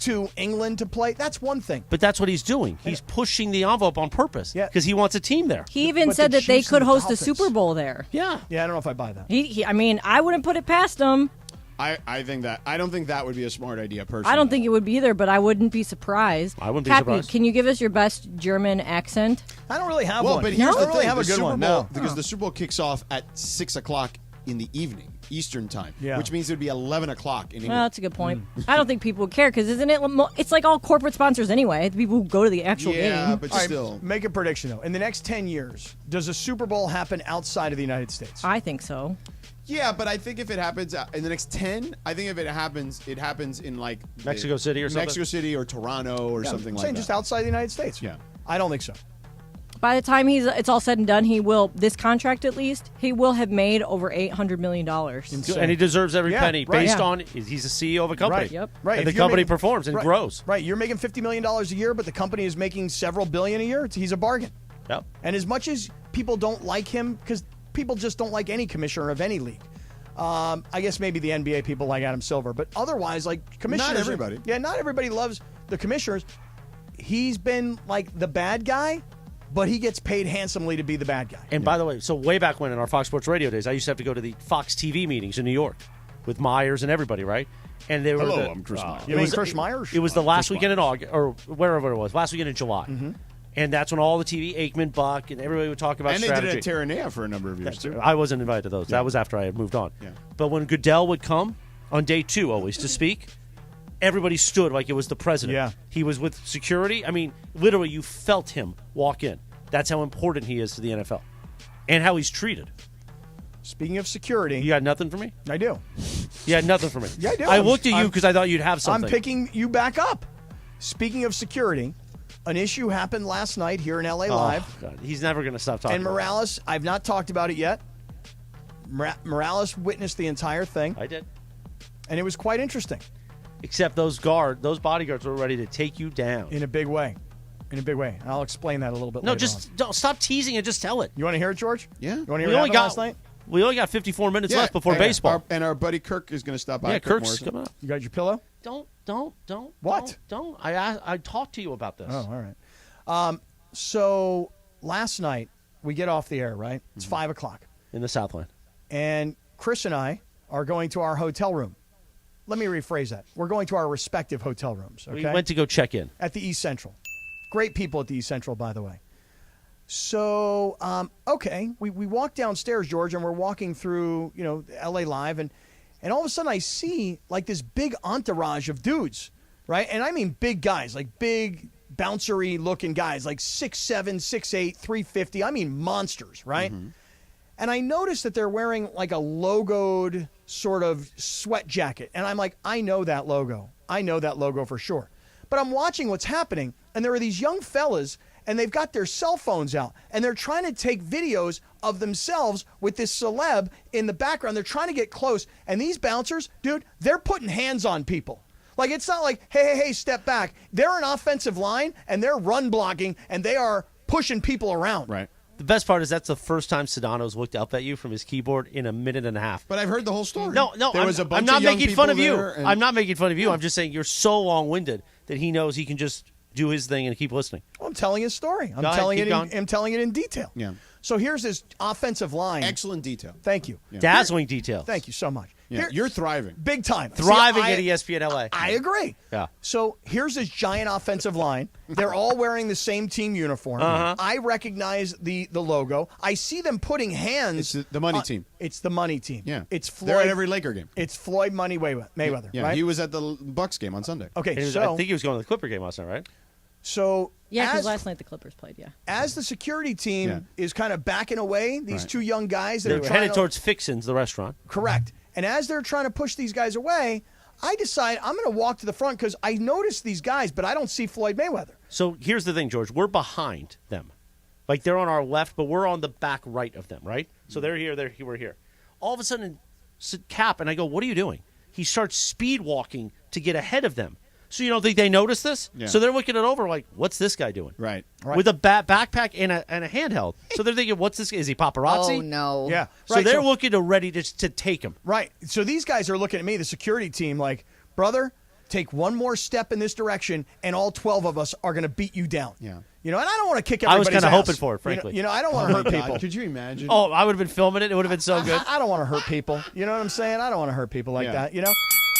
to England to play, that's one thing. But that's what he's doing. He's pushing the envelope on purpose because he wants a team there. He even But said the that they Chiefs could and the host a Dolphins. Super Bowl there. Yeah. Yeah, I don't know if I buy that. I mean, I wouldn't put it past him. I don't think that would be a smart idea personally. I don't think it would be either, but I wouldn't be surprised. I wouldn't be Cappy, surprised. can you give us your best German accent? I don't really have Well, one. but here's I the don't really thing. have a The good Super one. Bowl, No. because the Super Bowl kicks off at 6 o'clock in the evening, Eastern time, Yeah. which means it would be 11 o'clock in England. Well, that's a good point. I don't think people would care because isn't it? It's like all corporate sponsors anyway. The people who go to the actual game. but All right, still. make a prediction, though. In the next 10 years, does a Super Bowl happen outside of the United States? I think so. Yeah, but I think if it happens in the next 10, I think if it happens in like Mexico City or something? Mexico City or Toronto or Yeah, something I'm like saying that. just outside the United States. Yeah. I don't think so. By the time it's all said and done, this contract at least, he will have made over $800 million. And he deserves every Yeah, penny right. based Yeah. on he's a CEO of a company. Right. Yep. Right. And the If you're company making- performs and right, grows. Right. You're making $50 million a year, but the company is making several billion a year. He's a bargain. Yep. And as much as people don't like him, because people just don't like any commissioner of any league. I guess maybe the NBA people like Adam Silver, but otherwise, like commissioners. Not everybody. Yeah, not everybody loves the commissioners. He's been like the bad guy, but he gets paid handsomely to be the bad guy. And by the way, so way back when in our Fox Sports Radio days, I used to have to go to the Fox TV meetings in New York with Myers and everybody, right? And they were Hello, I'm Chris Myers. You mean Chris Myers? It was the last Chris weekend in August, or wherever it was, last weekend in July. Mm-hmm. And that's when all the TV, Aikman, Buck, and everybody would talk about And they strategy. did it at Terranea for a number of years, too. I wasn't invited to those. That was after I had moved on. Yeah. But when Goodell would come on day 2 always to speak, everybody stood like it was the president. Yeah. He was with security. I mean, literally, you felt him walk in. That's how important he is to the NFL and how he's treated. Speaking of security, You got nothing for me? I do. You had nothing for me. Yeah, I do. I looked at you I'm- because I thought you'd have something. I'm picking you back up. Speaking of security, an issue happened last night here in LA Live. Oh, God. He's never going to stop talking And about Morales, I've not talked about it yet. Morales witnessed the entire thing, it. I did. and it was quite interesting Except those bodyguards were ready to take you down. in a big way. In a big way. And I'll explain that a little bit No, later just don't stop teasing it. Just tell it. on. You want to hear it, George? Yeah. You want to hear what happened last night? We only got 54 minutes Yeah, left before and baseball. Our buddy Kirk is going to stop by. Yeah, Kirk's Morrison. coming up. You got your pillow? Don't. What? Don't. I talked to you about this. Oh, all right. So last night, we get off the air, right? It's 5 o'clock. In the Southland. And Chris and I are going to our hotel room. Let me rephrase that. We're going to our respective hotel rooms, okay? We went to go check in. At the East Central. Great people at the East Central, by the way. So, okay, we walk downstairs, George, and we're walking through, LA Live, and all of a sudden I see, like, this big entourage of dudes, right? And I mean big guys, like big, bouncery-looking guys, like 6'7", 6'8", 350. I mean monsters, right? Mm-hmm. And I noticed that they're wearing, like, a logoed sort of sweat jacket. And I'm like, I know that logo. I know that logo for sure. But I'm watching what's happening, and there are these young fellas, and they've got their cell phones out, and they're trying to take videos of themselves with this celeb in the background. They're trying to get close, and these bouncers, dude, they're putting hands on people. Like, it's not like, hey, step back. They're an offensive line, and they're run blocking, and they are pushing people around. Right. The best part is that's the first time Sedano's looked up at you from his keyboard in a minute and a half. But I've heard the whole story. No, There was a bunch I'm not of young making fun people of you. there, and- I'm not making fun of you. I'm just saying you're so long-winded that he knows he can just do his thing and keep listening. Well, I'm telling his story. I'm Go ahead, telling keep it. going. I'm telling it in detail. Yeah. So here's this offensive line. Excellent detail. Thank you. Dazzling details. Thank you so much. Yeah, you're thriving. Big time. Thriving See, at ESPN LA. I agree. Yeah. So here's this giant offensive line. They're all wearing the same team uniform. I recognize the logo. I see them putting hands. It's the money team. It's the money team. Yeah. It's Floyd. They're at every Laker game. It's Floyd Money Mayweather. Yeah, right? he was at the Bucks game on Sunday. Okay, I think he was going to the Clipper game last night, right? So Yeah, because as- last night the Clippers played, yeah. As the security team Yeah. is kind of backing away, these Right. two young guys that They are were trying headed to, towards Fixins, the restaurant. correct. And as they're trying to push these guys away, I decide I'm going to walk to the front because I notice these guys, but I don't see Floyd Mayweather. So here's the thing, George. We're behind them. Like, they're on our left, but we're on the back right of them, right? So they're here, we're here. All of a sudden, Cap, and I go, what are you doing? He starts speed walking to get ahead of them. So you don't think they notice this? Yeah. So they're looking it over like, what's this guy doing? Right. With a backpack and a handheld. So they're thinking, what's this? Is he paparazzi? Oh, no. Yeah. So right, they're looking to ready to take him. Right. So these guys are looking at me, the security team, like, brother, take one more step in this direction, and all 12 of us are going to beat you down. Yeah. You know, and I don't want to kick I was everybody's kinda ass. hoping for it, frankly. You know, I don't want to hurt people. Could you imagine? Oh, I would have been filming it. It would have been so good. I don't want to hurt people. You know what I'm saying? I don't want to hurt people like Yeah. that, you know?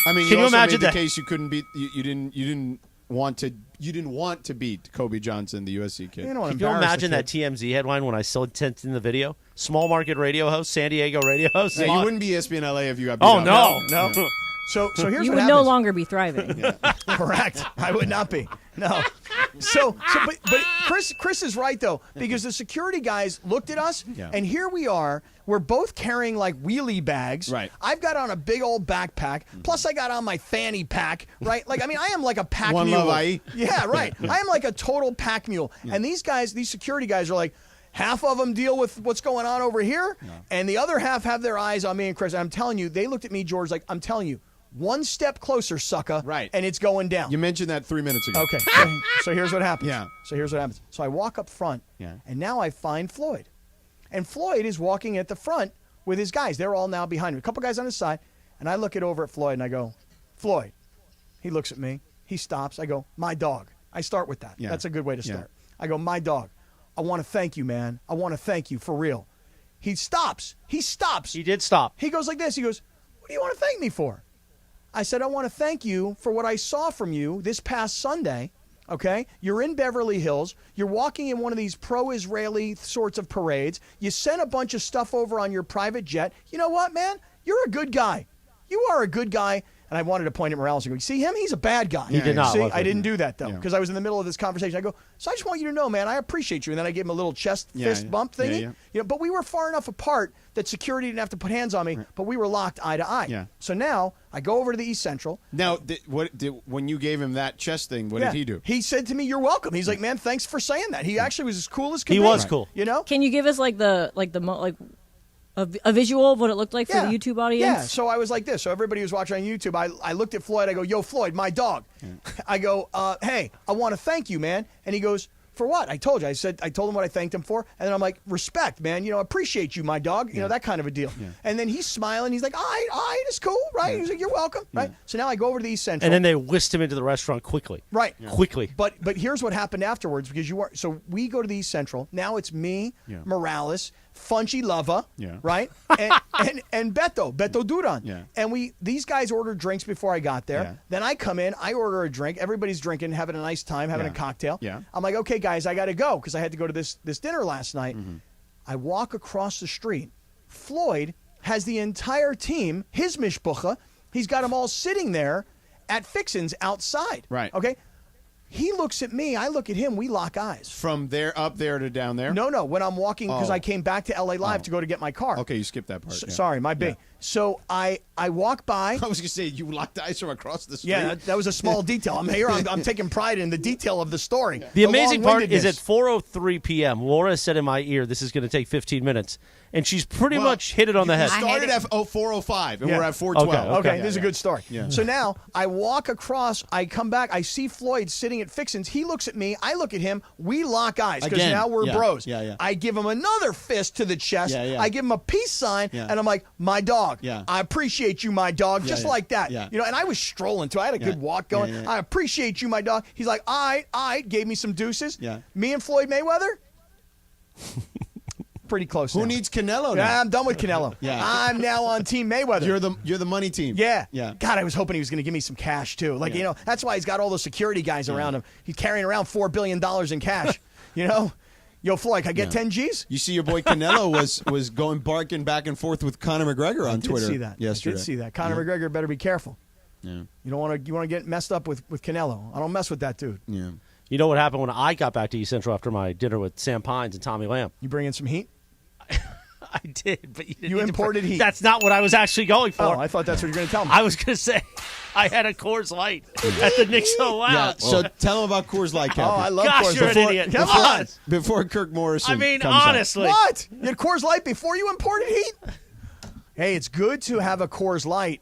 I mean, Can you also imagine made the that- case you couldn't beat. You didn't want to beat Kobe Johnson, the USC kid. You know, Can you imagine that TMZ headline when I sent in the video? Small market radio host, San Diego radio host. Yeah, you wouldn't be ESPN LA if you got beat Oh, up. no. No. So here's You what would happens. no longer be thriving. Correct. I would not be. No. But Chris is right though, because the security guys looked at us, Yeah. and here we are. We're both carrying like wheelie bags. Right. I've got on a big old backpack. Plus, I got on my fanny pack. Right. Like, I mean, I am like a pack One mule. love IE. Yeah. Right. I am like a total pack mule. And these guys, these security guys, are like. Half of them deal with what's going on over here, and the other half have their eyes on me and Chris. I'm telling you, they looked at me, George, like, I'm telling you, one step closer, sucker, Right. and it's going down. You mentioned that 3 minutes ago. Okay, so here's what happens. Yeah. So here's what happens. So I walk up front, Yeah. and now I find Floyd. And Floyd is walking at the front with his guys. They're all now behind me. A couple guys on his side, and I look over at Floyd, and I go, Floyd. He looks at me. He stops. I go, my dog. I start with that. Yeah. That's a good way to Yeah. start. I go, my dog. I want to thank you, man. I want to thank you for real. He stops. He stops. He did stop. He goes like this. He goes, what do you want to thank me for? I said, I want to thank you for what I saw from you this past Sunday. Okay? You're in Beverly Hills. You're walking in one of these pro-Israeli sorts of parades. You sent a bunch of stuff over on your private jet. You know what, man? You're a good guy. You are a good guy. And I wanted to point at Morales and go, you see him? He's a bad guy. He did not, See, wasn't I he? didn't do that, though, Yeah. because I was in the middle of this conversation. I go, so I just want you to know, man, I appreciate you. And then I gave him a little chest fist bump thingy. Yeah. You know, but we were far enough apart that security didn't have to put hands on me, but we were locked eye to eye. Yeah. So now I go over to the East Central. Now, when you gave him that chest thing, what Yeah. did he do? He said to me, "You're welcome." He's like, "Man, thanks for saying that." He actually was as cool as could He be. was cool. You know? Can you give us a visual of what it looked like for the YouTube audience? Yeah, so I was like this. So everybody was watching on YouTube. I looked at Floyd. I go, yo, Floyd, my dog. I go, hey, I want to thank you, man. And he goes, for what? I told you. I told him what I thanked him for. And then I'm like, respect, man. You know, appreciate you, my dog. You know, that kind of a deal. And then he's smiling. He's like, all right, it's cool, right? He's like, you're welcome, right? So now I go over to the East Central. And then they whisked him into the restaurant quickly. Right. Quickly. But here's what happened afterwards, because you weren't. So we go to the East Central. Now it's me, Morales, Funchy Lava, right? And Beto Duran. Yeah. And these guys ordered drinks before I got there. Yeah. Then I come in, I order a drink. Everybody's drinking, having a nice time, having a cocktail. Yeah. I'm like, okay, guys, I got to go because I had to go to this dinner last night. I walk across the street. Floyd has the entire team, his mishpucha. He's got them all sitting there at Fixins outside. Right. Okay. He looks at me. I look at him. We lock eyes. From there up there to down there? No. When I'm walking, because Oh. I came back to LA Live to go to get my car. Okay, you skipped that part. yeah. Sorry, my B. Yeah. So I walk by. I was going to say, you locked eyes from across the street? Yeah, that was a small detail. I'm here. I'm taking pride in the detail of the story. The amazing part is at long-windedness. 4:03 p.m., Laura said in my ear, this is going to take 15 minutes. And she's pretty much hit it on the head. We started at 4:05, and we're at 4:12. Okay, this is a good story. Yeah. So now I walk across, I come back, I see Floyd sitting at Fixins. He looks at me, I look at him, we lock eyes because Again. now we're Yeah. bros. Yeah. I give him another fist to the chest. Yeah. I give him a peace sign, Yeah. and I'm like, my dog. Yeah. I appreciate you, my dog, just like that. Yeah. You know, and I was strolling too. I had a good walk going. Yeah. I appreciate you, my dog. He's like, all right, gave me some deuces. Yeah. Me and Floyd Mayweather. pretty close. Who now. needs Canelo now? Yeah, I'm done with Canelo. Yeah. I'm now on Team Mayweather. You're the money team. Yeah. Yeah. God, I was hoping he was going to give me some cash, too. Like, that's why he's got all those security guys around him. He's carrying around $4 billion in cash. Yo, Floyd, can I get 10 G's? You see your boy Canelo was going barking back and forth with Conor McGregor on Twitter. I did see that. Yesterday. I did see that. Conor McGregor better be careful. Yeah. You want to get messed up with Canelo. I don't mess with that dude. Yeah. You know what happened when I got back to East Central after my dinner with Sam Pines and Tommy Lamb? You bring in some heat? I did, but you imported heat. That's not what I was actually going for. Oh, I thought that's what you were going to tell me. I was going to say I had a Coors Light at the Knicks So Loud. Yeah, so tell him about Coors Light, Captain. Oh, I love Gosh, Coors you're Light. an idiot. Come on. Before Kirk Morrison I mean, comes honestly. What? You had Coors Light before you imported heat? Hey, it's good to have a Coors Light,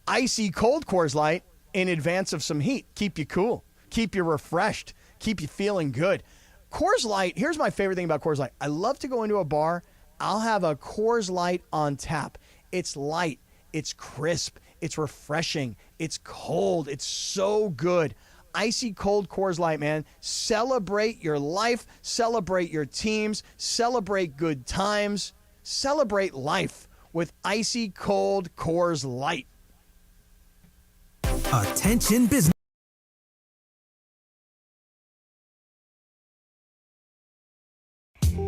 icy cold Coors Light, in advance of some heat. Keep you cool. Keep you refreshed. Keep you feeling good. Coors Light, here's my favorite thing about Coors Light. I love to go into a bar. I'll have a Coors Light on tap. It's light. It's crisp. It's refreshing. It's cold. It's so good. Icy cold Coors Light, man. Celebrate your life. Celebrate your teams. Celebrate good times. Celebrate life with icy cold Coors Light. Attention business.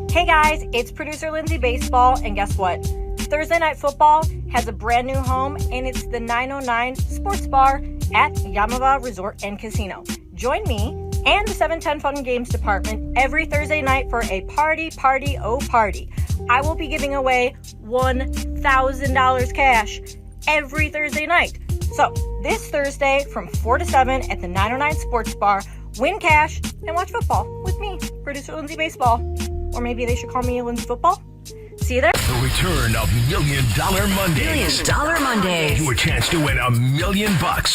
Hey guys, it's producer Lindsay Baseball, and guess what? Thursday Night Football has a brand new home, and it's the 909 Sports Bar at Yamava Resort and Casino. Join me and the 710 Fun Games Department every Thursday night for a party. I will be giving away $1,000 cash every Thursday night. So, this Thursday from 4 to 7 at the 909 Sports Bar, win cash and watch football with me, producer Lindsay Baseball. Or maybe they should call me Lindsay Football. See you there. The return of $1 Million Mondays. $1 Million Mondays. Your chance to win $1 million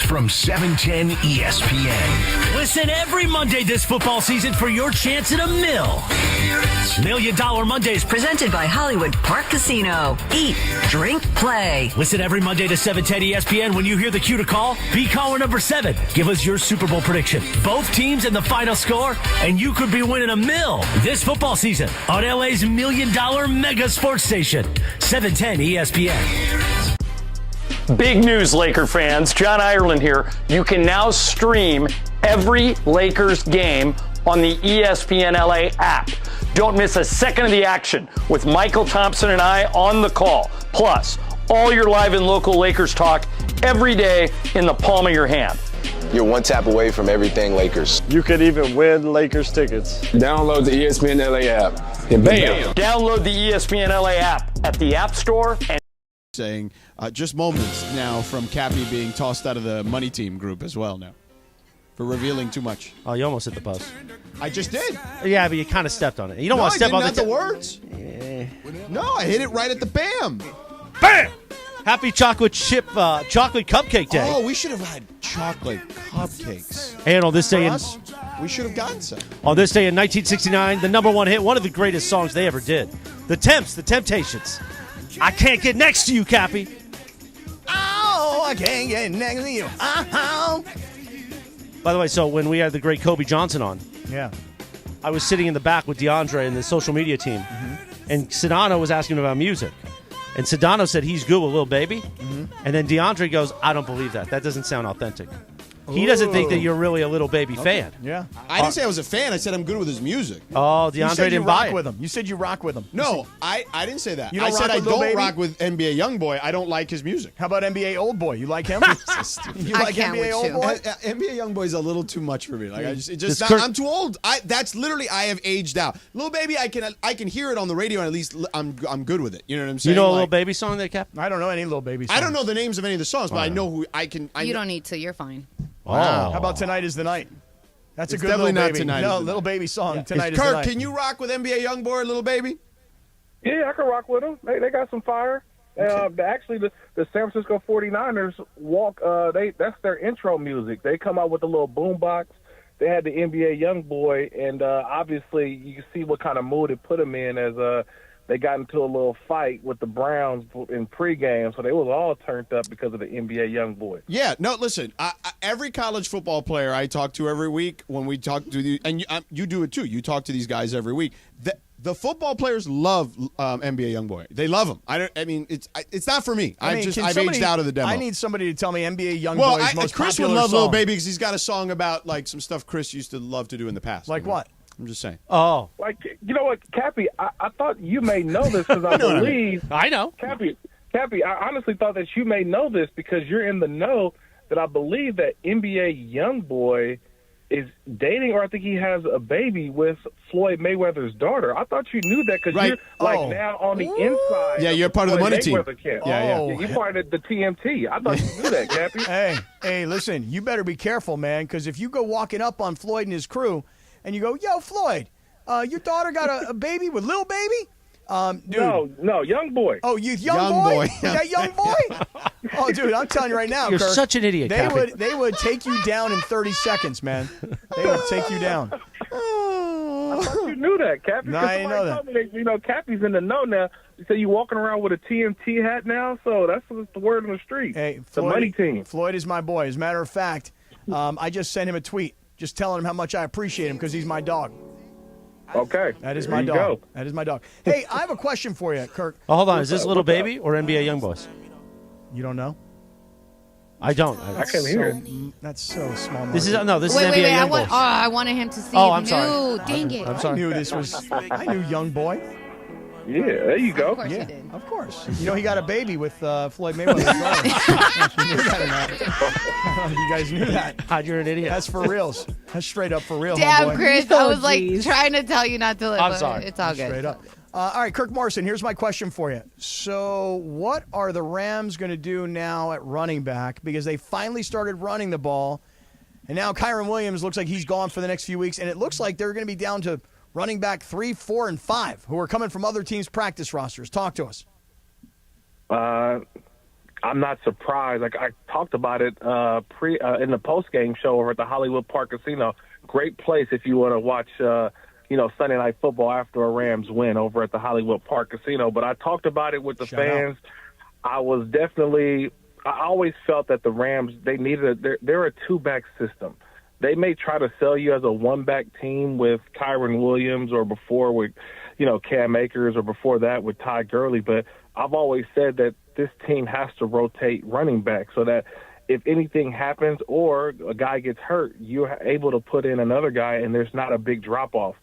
from 710 ESPN. Listen every Monday this football season for your chance at $1 million. $1 Million Mondays. Presented by Hollywood Park Casino. Eat, drink, play. Listen every Monday to 710 ESPN. When you hear the cue to call, be caller number 7. Give us your Super Bowl prediction. Both teams and the final score, and you could be winning $1 million this football season on LA's $1 Million Mega Sports Station, 710 ESPN. Big news, Laker fans. John Ireland here. You can now stream every Lakers game on the ESPN LA app. Don't miss a second of the action with Michael Thompson and I on the call. Plus, all your live and local Lakers talk every day in the palm of your hand. You're one tap away from everything Lakers. You could even win Lakers tickets. Download the ESPN LA app. And bam! Download the ESPN LA app at the App Store and saying just moments now from Cappy being tossed out of the money team group as well now for revealing too much. Oh, you almost hit the post. I just did. Yeah, but you kind of stepped on it. You don't want to step on the words. No, I hit it right at the bam. Bam! Happy chocolate chip chocolate cupcake day. Oh, we should have had chocolate cupcakes. And on this day in we should have gotten some. On this day in 1969, the number one hit, one of the greatest songs they ever did. The Temps, The Temptations. I can't get next to you, Cappy. Oh, I can't get next to you. Uh-huh. By the way, so when we had the great Kobe Johnson on, yeah, I was sitting in the back with DeAndre and the social media team, and Sedano was asking him about music. And Sedano said he's good with Lil Baby. And then DeAndre goes, I don't believe that. That doesn't sound authentic. He doesn't think that you're really a Lil Baby fan. Yeah. I didn't say I was a fan. I said I'm good with his music. Oh, You DeAndre said you didn't buy rock it. with him. You said you rock with him. No, I didn't say that. You I don't said rock I with Lil don't Baby? rock with NBA Youngboy. I don't like his music. How about NBA Old Boy? You like him? You I like can't NBA with Old you. Boy? NBA Youngboy is a little too much for me. Like I'm too old. That's literally I have aged out. Lil Baby, I can hear it on the radio, and at least I'm good with it. You know what I'm saying? You know a Lil Baby song that Cap? I don't know any Lil Baby songs. I don't know the names of any of the songs, but I know who I can. You don't need to. You're fine. Wow. How about Tonight is the Night? That's It's a good definitely Lil not Baby. Tonight is No, the Little Night. Baby song. Yeah. Tonight is the Kirk, Night. can you rock with NBA Youngboy, Little Baby? Yeah, I can rock with them. They got some fire. Actually, the San Francisco 49ers walk. That's their intro music. They come out with a little boombox. They had the NBA Youngboy, and obviously you can see what kind of mood it put them in as they got into a little fight with the Browns in pregame, so they was all turned up because of the NBA Youngboy. Yeah, no, listen, every college football player I talk to every week, when we talk to and you do it too, you talk to these guys every week, The football players love NBA YoungBoy. They love him. I mean, it's not for me. I've aged out of the demo. I need somebody to tell me NBA YoungBoy's most Chris popular would love song. Lil Baby because he's got a song about like some stuff Chris used to love to do in the past. Like what? I'm just saying. Oh, like you know what, Cappy? I thought you may know this because I believe I know. Cappy, I honestly thought that you may know this because you're in the know. That I believe that NBA YoungBoy is dating, or I think he has a baby with Floyd Mayweather's daughter. I thought you knew that because you're now on the inside. Yeah, you're part of the money team. Yeah. You're part of the TMT. I thought you knew that, Cappy. Hey, listen, you better be careful, man, because if you go walking up on Floyd and his crew and you go, yo, Floyd, your daughter got a baby with Lil Baby? Dude. No, YoungBoy. Oh, young boy? Is that YoungBoy? Oh, dude, I'm telling you right now, You're Kirk, such an idiot, Cappy. They would take you down in 30 seconds, man. They would take you down. I thought you knew that, Cappy. No, I didn't know that. You know, Cappy's in the know now. You say you walking around with a TMT hat now, so that's the word on the street. Hey, the money team. Floyd is my boy. As a matter of fact, I just sent him a tweet just telling him how much I appreciate him because he's my dog. Okay. That is my dog. Go. That is my dog. Hey, I have a question for you, Kirk. Oh, hold on. Is this Little Baby or NBA YoungBoys? You don't know? I don't. I can't hear it. That's so small. This is Wait, NBA YoungBoys. I wanted him to see. Oh, if I'm he sorry. knew. Dang it. I'm sorry. I knew this was. I knew Young Boy. Yeah, there you go. Of course you did. Of course. You know he got a baby with Floyd Mayweather. You knew that or not? You guys knew that. God, you're an idiot. That's for reals. That's straight up for real. Damn, homeboy. Chris. I was like trying to tell you not to. I'm sorry. It's all good. Straight up. All right, Kirk Morrison, here's my question for you. So what are the Rams going to do now at running back? Because they finally started running the ball, and now Kyron Williams looks like he's gone for the next few weeks, and it looks like they're going to be down to running back 3, 4, and 5, who are coming from other teams' practice rosters. Talk to us. I'm not surprised. Like I talked about it in the post-game show over at the Hollywood Park Casino. Great place if you want to watch Sunday Night Football after a Rams win over at the Hollywood Park Casino. But I talked about it with the fans. I always felt that the Rams, they're a two-back system. They may try to sell you as a one-back team with Kyron Williams or before with, Cam Akers or before that with Ty Gurley. But I've always said that this team has to rotate running back so that if anything happens or a guy gets hurt, you're able to put in another guy and there's not a big drop-off.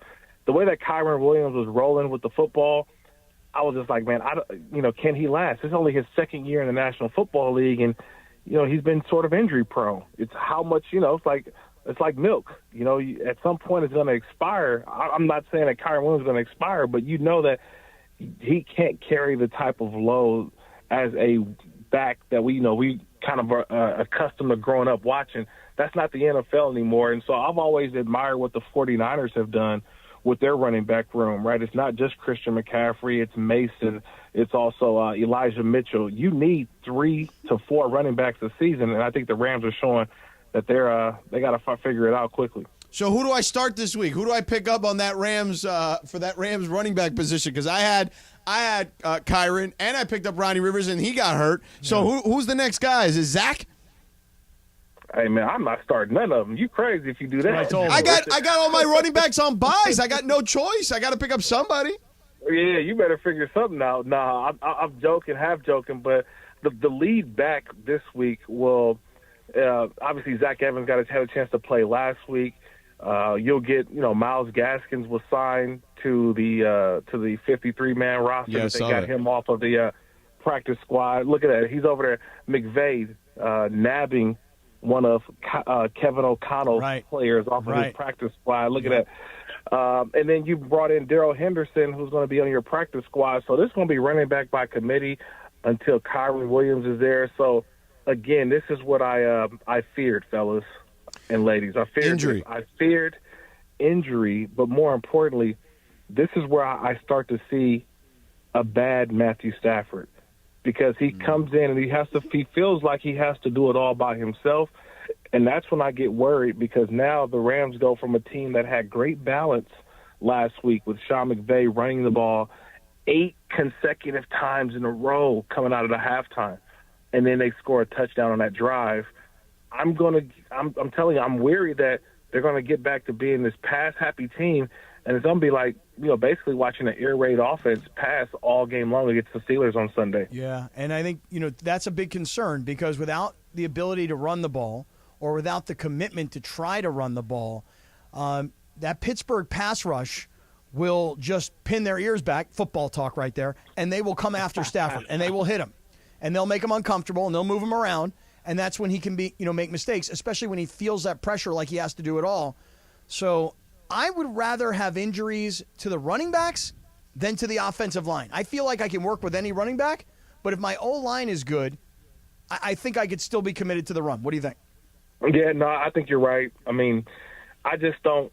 The way that Kyron Williams was rolling with the football, I was just like, man, can he last? It's only his second year in the National Football League, and, he's been sort of injury-prone. It's how much, it's like milk. At some point it's going to expire. I'm not saying that Kyron Williams is going to expire, but you know that he can't carry the type of load as a back that we kind of are accustomed to growing up watching. That's not the NFL anymore. And so I've always admired what the 49ers have done with their running back room, right? It's not just Christian McCaffrey. It's Mason. It's also Elijah Mitchell. You need 3 to 4 running backs a season, and I think the Rams are showing that they got to figure it out quickly. So who do I start this week? Who do I pick up on that Rams for that Rams running back position? Because I had Kyron and I picked up Ronnie Rivers and he got hurt. So who's the next guy? Is it Zach? Hey man, I'm not starting none of them. You crazy if you do that? I got all my running backs on buys. I got no choice. I got to pick up somebody. Yeah, you better figure something out. Nah, I'm joking, half joking, but the lead back this week will obviously Zach Evans had a chance to play last week. You'll get Myles Gaskins was signed to the 53-man roster. Yeah, they got him off of the practice squad. Look at that. He's over there, McVay, nabbing one of Kevin O'Connell's players off of his practice squad. Look at that. And then you brought in Darrell Henderson, who's going to be on your practice squad. So this is going to be running back by committee until Kyron Williams is there. So, again, this is what I feared, fellas and ladies. I feared injury. I feared injury, but more importantly, this is where I start to see a bad Matthew Stafford. Because he comes in and he feels like he has to do it all by himself. And that's when I get worried because now the Rams go from a team that had great balance last week with Sean McVay running the ball 8 consecutive times in a row coming out of the halftime. And then they score a touchdown on that drive. I'm telling you, I'm weary that they're going to get back to being this pass-happy team And it's going to be like, basically watching an air raid offense pass all game long against the Steelers on Sunday. Yeah, and I think, that's a big concern because without the ability to run the ball or without the commitment to try to run the ball, that Pittsburgh pass rush will just pin their ears back, football talk right there, and they will come after Stafford, and they will hit him. And they'll make him uncomfortable, and they'll move him around, and that's when he can make mistakes, especially when he feels that pressure like he has to do it all. So I would rather have injuries to the running backs than to the offensive line. I feel like I can work with any running back, but if my O-line is good, I think I could still be committed to the run. What do you think? Yeah, no, I think you're right. I mean, I just don't,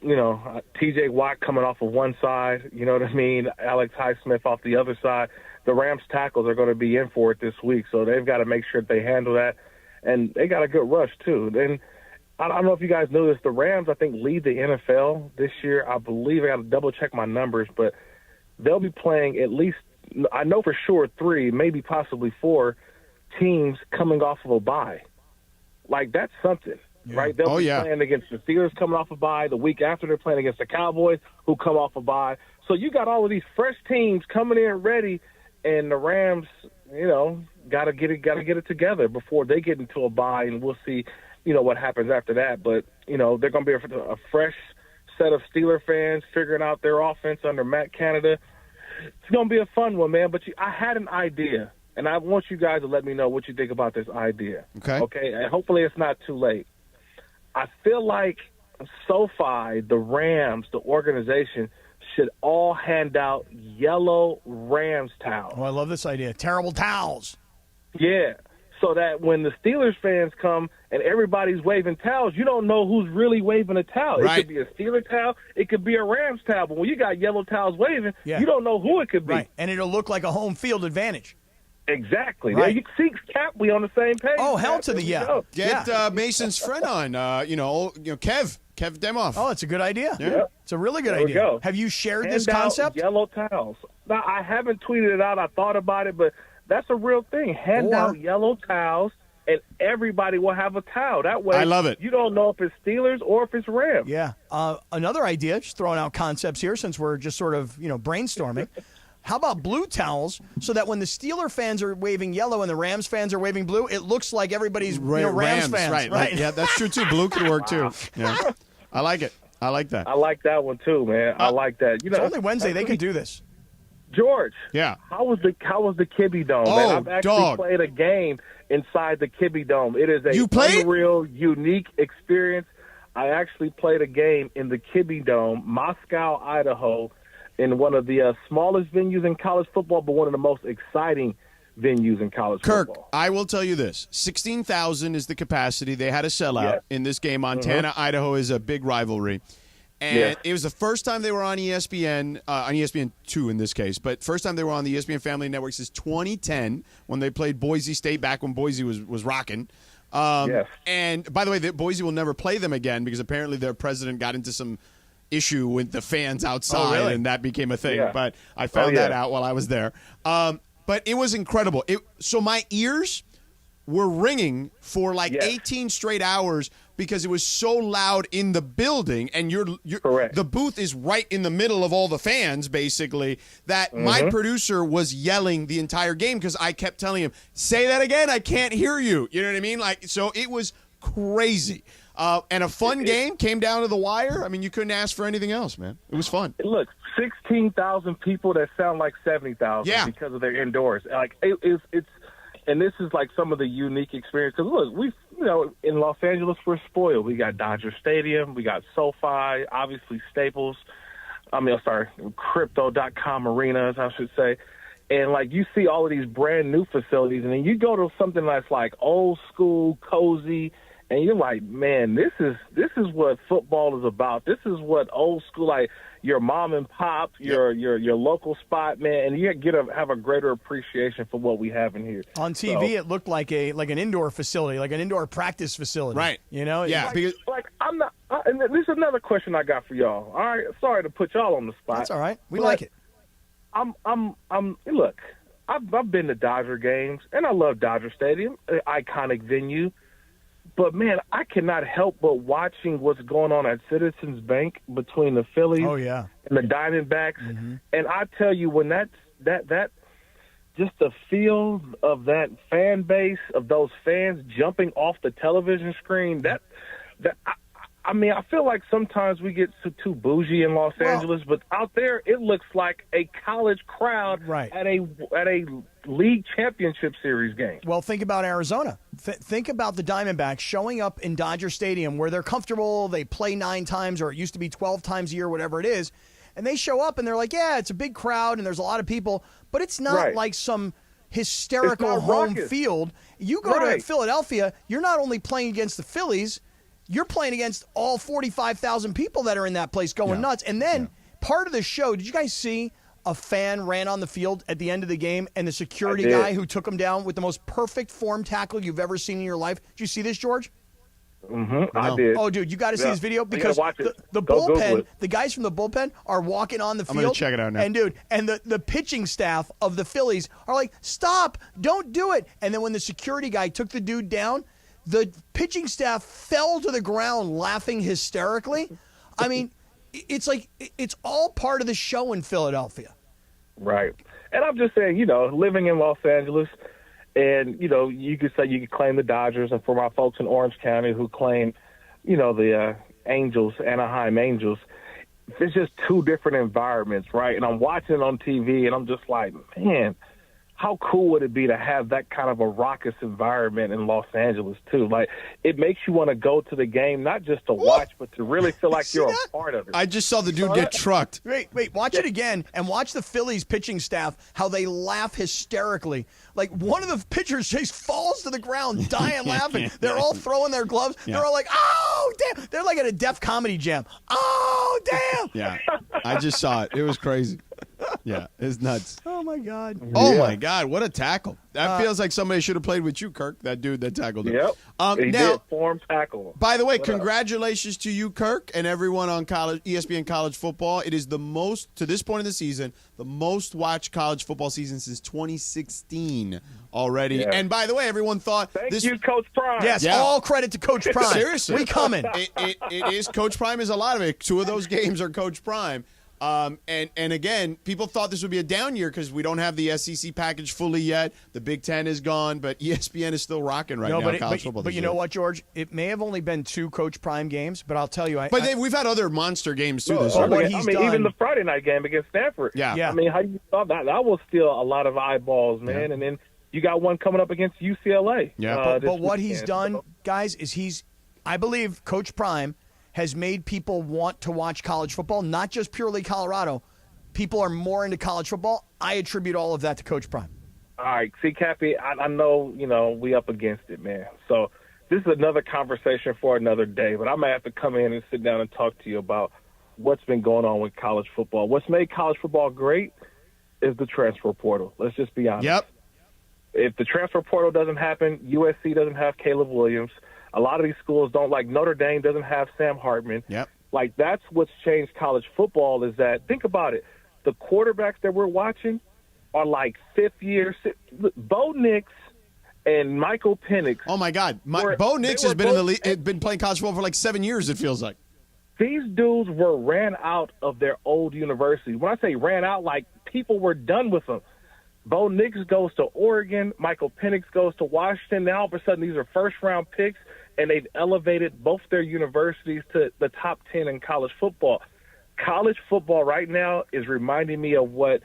T.J. Watt coming off of one side, you know what I mean, Alex Highsmith off the other side. The Rams tackles are going to be in for it this week, so they've got to make sure that they handle that. And they got a good rush, too. Then I don't know if you guys know this. The Rams, I think, lead the NFL this year. I believe I got to double-check my numbers, but they'll be playing at least, I know for sure, 3, maybe possibly 4 teams coming off of a bye. Like, that's something, right? They'll be playing against the Steelers coming off a bye. The week after, they're playing against the Cowboys who come off a bye. So you got all of these fresh teams coming in ready, and the Rams, got to get it together before they get into a bye, and we'll see, what happens after that. But, they're going to be a fresh set of Steeler fans figuring out their offense under Matt Canada. It's going to be a fun one, man. But I had an idea, and I want you guys to let me know what you think about this idea. Okay? And hopefully it's not too late. I feel like SoFi, the Rams, the organization, should all hand out yellow Rams towels. Oh, I love this idea. Terrible towels. Yeah. So that when the Steelers fans come and everybody's waving towels, you don't know who's really waving a towel. Right. It could be a Steelers towel. It could be a Rams towel. But when you got yellow towels waving, you don't know who it could be. Right. And it'll look like a home field advantage. Exactly. Right. There you see, Cap, we on the same page. Oh, hell to the yeah. Get Mason's friend on, Kev Demoff. Oh, it's a good idea. Yeah. It's a really good There we idea. go. Have you shared Hand this out concept? Yellow towels. Now, I haven't tweeted it out. I thought about it, but that's a real thing. Hand out yellow towels, and everybody will have a towel. That way, I love it. You don't know if it's Steelers or if it's Rams. Yeah. Another idea, just throwing out concepts here since we're just sort of, brainstorming. How about blue towels so that when the Steeler fans are waving yellow and the Rams fans are waving blue, it looks like everybody's Rams fans. Right. Yeah, that's true, too. Blue could work, too. Yeah. I like it. I like that. I like that one, too, man. I like that. It's only Wednesday. They can do this. George. Yeah. How was the Kibbe Dome, man? I've actually played a game inside the Kibbe Dome. It is a unreal, unique experience. I actually played a game in the Kibbe Dome, Moscow, Idaho, in one of the smallest venues in college football, but one of the most exciting venues in college football. Kirk, I will tell you this. 16,000 is the capacity. They had a sellout in this game. Montana, Idaho is a big rivalry. And it was the first time they were on ESPN, on ESPN2 in this case, but first time they were on the ESPN Family Network since 2010 when they played Boise State back when Boise was rocking. And by the way, Boise will never play them again because apparently their president got into some issue with the fans outside, and that became a thing. But I found that out while I was there. But it was incredible. So my ears were ringing for 18 straight hours because it was so loud in the building, and you're correct. The booth is right in the middle of all the fans, basically, that my producer was yelling the entire game because I kept telling him, say that again, I can't hear you. You know what I mean? So it was crazy. And a fun game, came down to the wire. I mean, you couldn't ask for anything else, man. It was fun. Look, 16,000 people that sound like 70,000 because of their indoors. It's and this is some of the unique experience. Because look, we in Los Angeles we're spoiled. We got Dodger Stadium, we got SoFi, obviously Staples. Crypto.com arenas, I should say. And you see all of these brand new facilities, and then you go to something that's old school, cozy. And you're like, man, this is what football is about. This is what old school, your mom and pop, your local spot, man, and you have a greater appreciation for what we have in here. On TV, it looked like an indoor facility, like an indoor practice facility. Right. Yeah. I'm not. And this is another question I got for y'all. All right, sorry to put y'all on the spot. That's all right. We like it. Look, I've been to Dodger games, and I love Dodger Stadium, an iconic venue. But, man, I cannot help but watching what's going on at Citizens Bank between the Phillies and the Diamondbacks. Mm-hmm. And I tell you, when that just the feel of that fan base, of those fans jumping off the television screen, I mean, I feel like sometimes we get too bougie in Los Angeles, but out there it looks like a college crowd at a league championship series game. Well, think about Arizona. Think about the Diamondbacks showing up in Dodger Stadium where they're comfortable. They play 9 times, or it used to be 12 times a year, whatever it is. And they show up and they're like, yeah, it's a big crowd and there's a lot of people, but it's not like some hysterical home field. You go to Philadelphia, you're not only playing against the Phillies, you're playing against all 45,000 people that are in that place going nuts. And then part of the show, did you guys see a fan ran on the field at the end of the game and the security guy who took him down with the most perfect form tackle you've ever seen in your life? Did you see this, George? Mm-hmm. I did. Oh, dude, you got to see this video because the bullpen, the guys from the bullpen are walking on the field. I'm going to check it out now. And, dude, the pitching staff of the Phillies are like, stop, don't do it. And then when the security guy took the dude down, the pitching staff fell to the ground laughing hysterically. I mean, it's like it's all part of the show in Philadelphia. Right. And I'm just saying, living in Los Angeles, and, you could say you could claim the Dodgers, and for my folks in Orange County who claim, the Angels, Anaheim Angels, it's just two different environments, right? And I'm watching it on TV, and I'm just like, man, how cool would it be to have that kind of a raucous environment in Los Angeles, too? Like, it makes you want to go to the game, not just to watch, but to really feel like you're a part of it. I just saw the dude get trucked. Wait, watch it again and watch the Phillies pitching staff, how they laugh hysterically. Like, one of the pitchers just falls to the ground, dying laughing. They're all throwing their gloves. Yeah. They're all like, oh, damn. They're like at a Def Comedy Jam. Oh, damn. Yeah, I just saw it. It was crazy. Yeah, it's nuts. Oh, my God. Oh, my God. What a tackle. That feels like somebody should have played with you, Kirk, that dude that tackled him. Yep. He did form tackle. By the way, congratulations to you, Kirk, and everyone on ESPN College Football. It is the most, to this point in the season, the most watched college football season since 2016 already. Yeah. And by the way, everyone thought Thank you, Coach Prime. Yes, all credit to Coach Prime. Seriously. We coming. It is. Coach Prime is a lot of it. 2 of those games are Coach Prime. And again, people thought this would be a down year because we don't have the SEC package fully yet. The Big Ten is gone, but ESPN is still rocking now. College football. But you know what, George? It may have only been 2 Coach Prime games, but I'll tell you, we've had other monster games too this year. Even the Friday night game against Stanford. Yeah. I mean, how you thought that was still a lot of eyeballs, man. Yeah. And then you got one coming up against UCLA. Yeah. But what he's done, guys, is I believe Coach Prime has made people want to watch college football, not just purely Colorado. People are more into college football. I attribute all of that to Coach Prime. All right. See, Cappy, I know, we up against it, man. So this is another conversation for another day, but I'm going to have to come in and sit down and talk to you about what's been going on with college football. What's made college football great is the transfer portal. Let's just be honest. Yep. If the transfer portal doesn't happen, USC doesn't have Caleb Williams. A lot of these schools don't. Like Notre Dame doesn't have Sam Hartman. Yep. Like, that's what's changed college football is that, think about it, the quarterbacks that we're watching are like fifth-year. Bo Nix and Michael Penix. Oh, my God. Bo Nix has been in the league, been playing college football for like 7 years, it feels like. These dudes were ran out of their old university. When I say ran out, like people were done with them. Bo Nix goes to Oregon. Michael Penix goes to Washington. Now, all of a sudden, these are first-round picks, and they've elevated both their universities to the top 10 in college football. College football right now is reminding me of what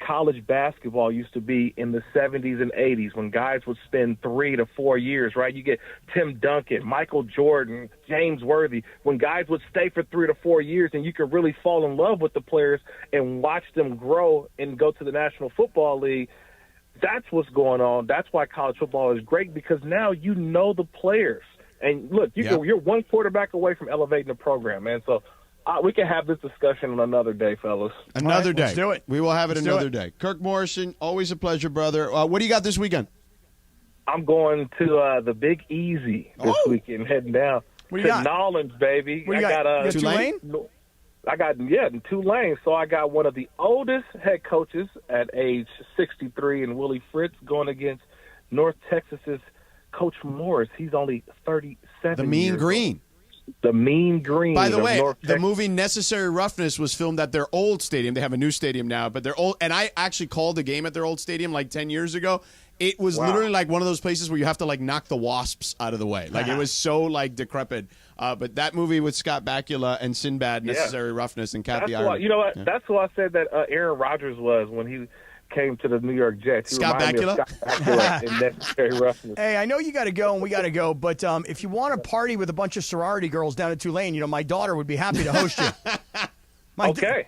college basketball used to be in the 70s and 80s when guys would spend 3 to 4 years, right? You get Tim Duncan, Michael Jordan, James Worthy, when guys would stay for 3 to 4 years and you could really fall in love with the players and watch them grow and go to the National Football League. That's what's going on. That's why college football is great, because now you know the players. And look, you're one quarterback away from elevating the program, man. So we can have this discussion on another day, fellas. Another day. Let's do it. We will have it another day. Kirk Morrison, always a pleasure, brother. What do you got this weekend? I'm going to the Big Easy this weekend, heading down to Nolans, baby. What you got? Tulane? I got Tulane. So I got one of the oldest head coaches at age 63 in Willie Fritz going against North Texas's Coach Morris, he's only 37. The Mean years Green. Old. The Mean Green. By the way, North the Texas. movie Necessary Roughness was filmed at their old stadium. They have a new stadium now, but they're old. And I actually called a game at their old stadium like 10 years ago. It was literally like one of those places where you have to like knock the wasps out of the way. Like it was so like decrepit. But that movie with Scott Bakula and Sinbad, Necessary Roughness, and Kathy That's why, Ireland. you know what? Yeah. That's who I said that Aaron Rodgers was when he came to the New York Jets. He Scott reminded me of Bakula? Scott Bakula in Necessary Roughness. Hey, I know you got to go and we got to go, but if you want to party with a bunch of sorority girls down at Tulane, my daughter would be happy to host you.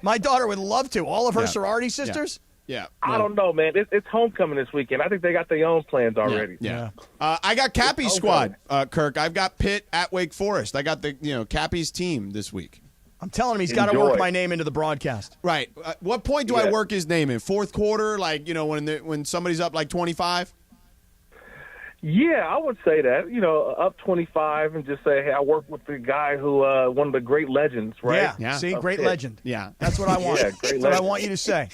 My daughter would love to. All of her sorority sisters. Yeah. I don't know, man. It's homecoming this weekend. I think they got their own plans already. Yeah. I got Cappy's squad, Kirk. I've got Pitt at Wake Forest. I got the Cappy's team this week. I'm telling him he's got to work my name into the broadcast. Right. What point do I work his name in? Fourth quarter, like when somebody's up like 25. Yeah, I would say that. Up 25 and just say, hey, I work with the guy who one of the great legends, right? Yeah. See, great Pitt. legend. Yeah. That's what I want. Yeah, great That's what I legend. want you to say.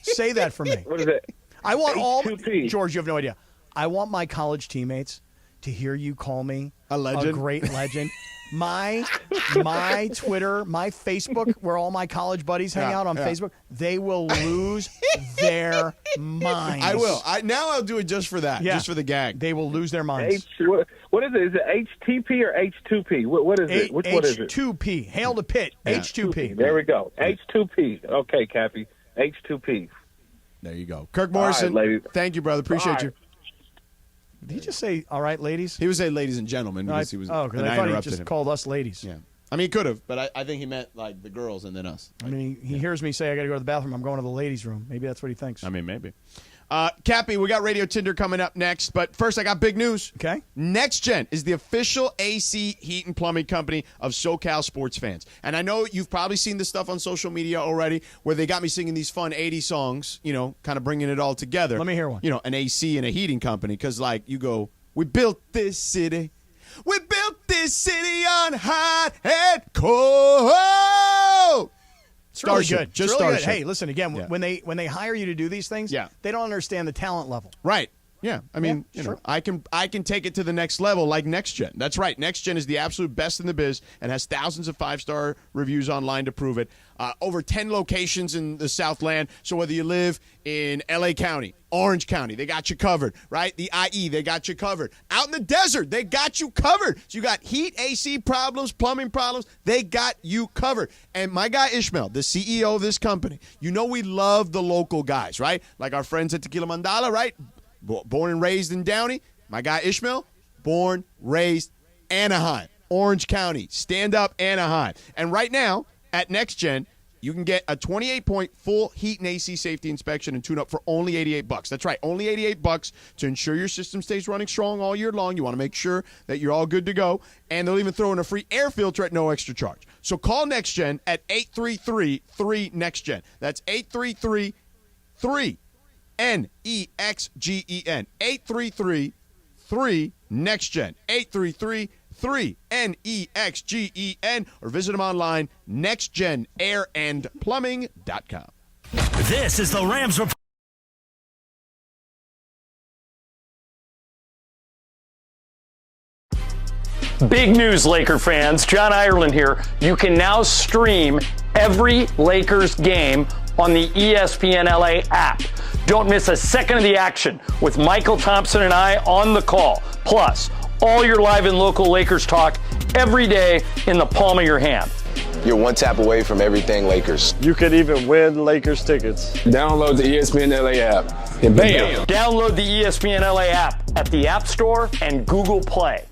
Say that for me. What is it? I want H2P. George, you have no idea. I want my college teammates to hear you call me a legend, a great legend. My Twitter, my Facebook, where all my college buddies hang out on Facebook, they will lose their minds. I will. Now I'll do it just for that, just for the gag. They will lose their minds. What is it? Is it HTP or H2P? What is it? Which one is it? H2P. Hail to Pitt. H2P. There we go. H2P. Okay, Cappy. H2P. There you go. Kirk Morrison, thank you, brother. Appreciate you. Did he just say, all right, ladies? He would say ladies and gentlemen because he was. because and I I thought he interrupted just him. called us ladies. Yeah. I mean, he could have, but I think he meant like the girls and then us. I mean, he hears me say I got to go to the bathroom. I'm going to the ladies' room. Maybe that's what he thinks. I mean, maybe. Cappy, we got Radio Tinder coming up next, but first I got big news. Okay. Next Gen is the official AC heat and plumbing company of SoCal sports fans. And I know you've probably seen this stuff on social media already where they got me singing these fun 80 songs, kind of bringing it all together. Let me hear one. An AC and a heating company because, like, you go, we built this city. We built this city on hot and cold. It's really good. Just it's really Starship. good. Hey, listen again. When they hire you to do these things, they don't understand the talent level. Right. Yeah. I mean, sure. I can take it to the next level like Next Gen. That's right. Next Gen is the absolute best in the biz and has thousands of 5-star reviews online to prove it. Over 10 locations in the Southland. So whether you live in L.A. County, Orange County, they got you covered, right? The IE, they got you covered. Out in the desert, they got you covered. So you got heat, AC problems, plumbing problems, they got you covered. And my guy Ishmael, the CEO of this company, we love the local guys, right? Like our friends at Tequila Mandala, right? Born and raised in Downey. My guy Ishmael, born, raised, Anaheim, Orange County. Stand up, Anaheim. And right now, at Next Gen, you can get a 28-point full heat and AC safety inspection and tune-up for only $88. That's right, only $88 to ensure your system stays running strong all year long. You want to make sure that you're all good to go. And they'll even throw in a free air filter at no extra charge. So call Next Gen at 833-3-NEXT-GEN. That's 833-3 NEXGEN. 833-3-NEXT-GEN. 833-3-NEXGEN. Or visit them online, nextgenairandplumbing.com. This is the Rams Report. Big news, Laker fans. John Ireland here. You can now stream every Lakers game on the ESPN LA app. Don't miss a second of the action with Michael Thompson and I on the call. Plus, all your live and local Lakers talk every day in the palm of your hand. You're one tap away from everything Lakers. You could even win Lakers tickets. Download the ESPN LA app and bam! Download the ESPN LA app at the App Store and Google Play.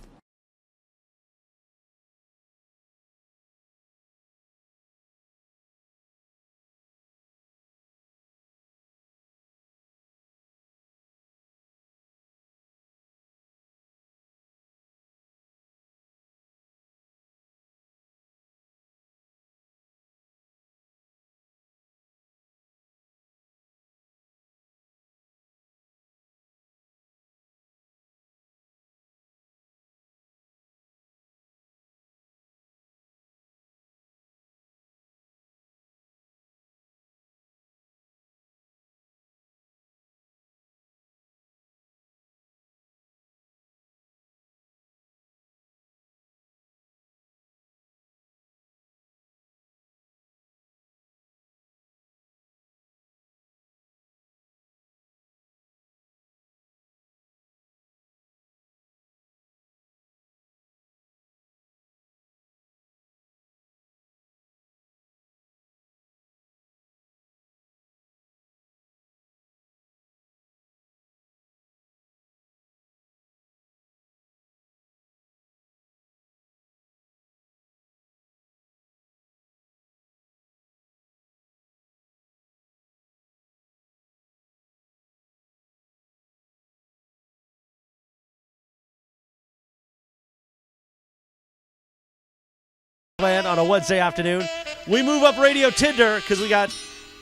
man on a Wednesday afternoon. We move up Radio Tinder because we got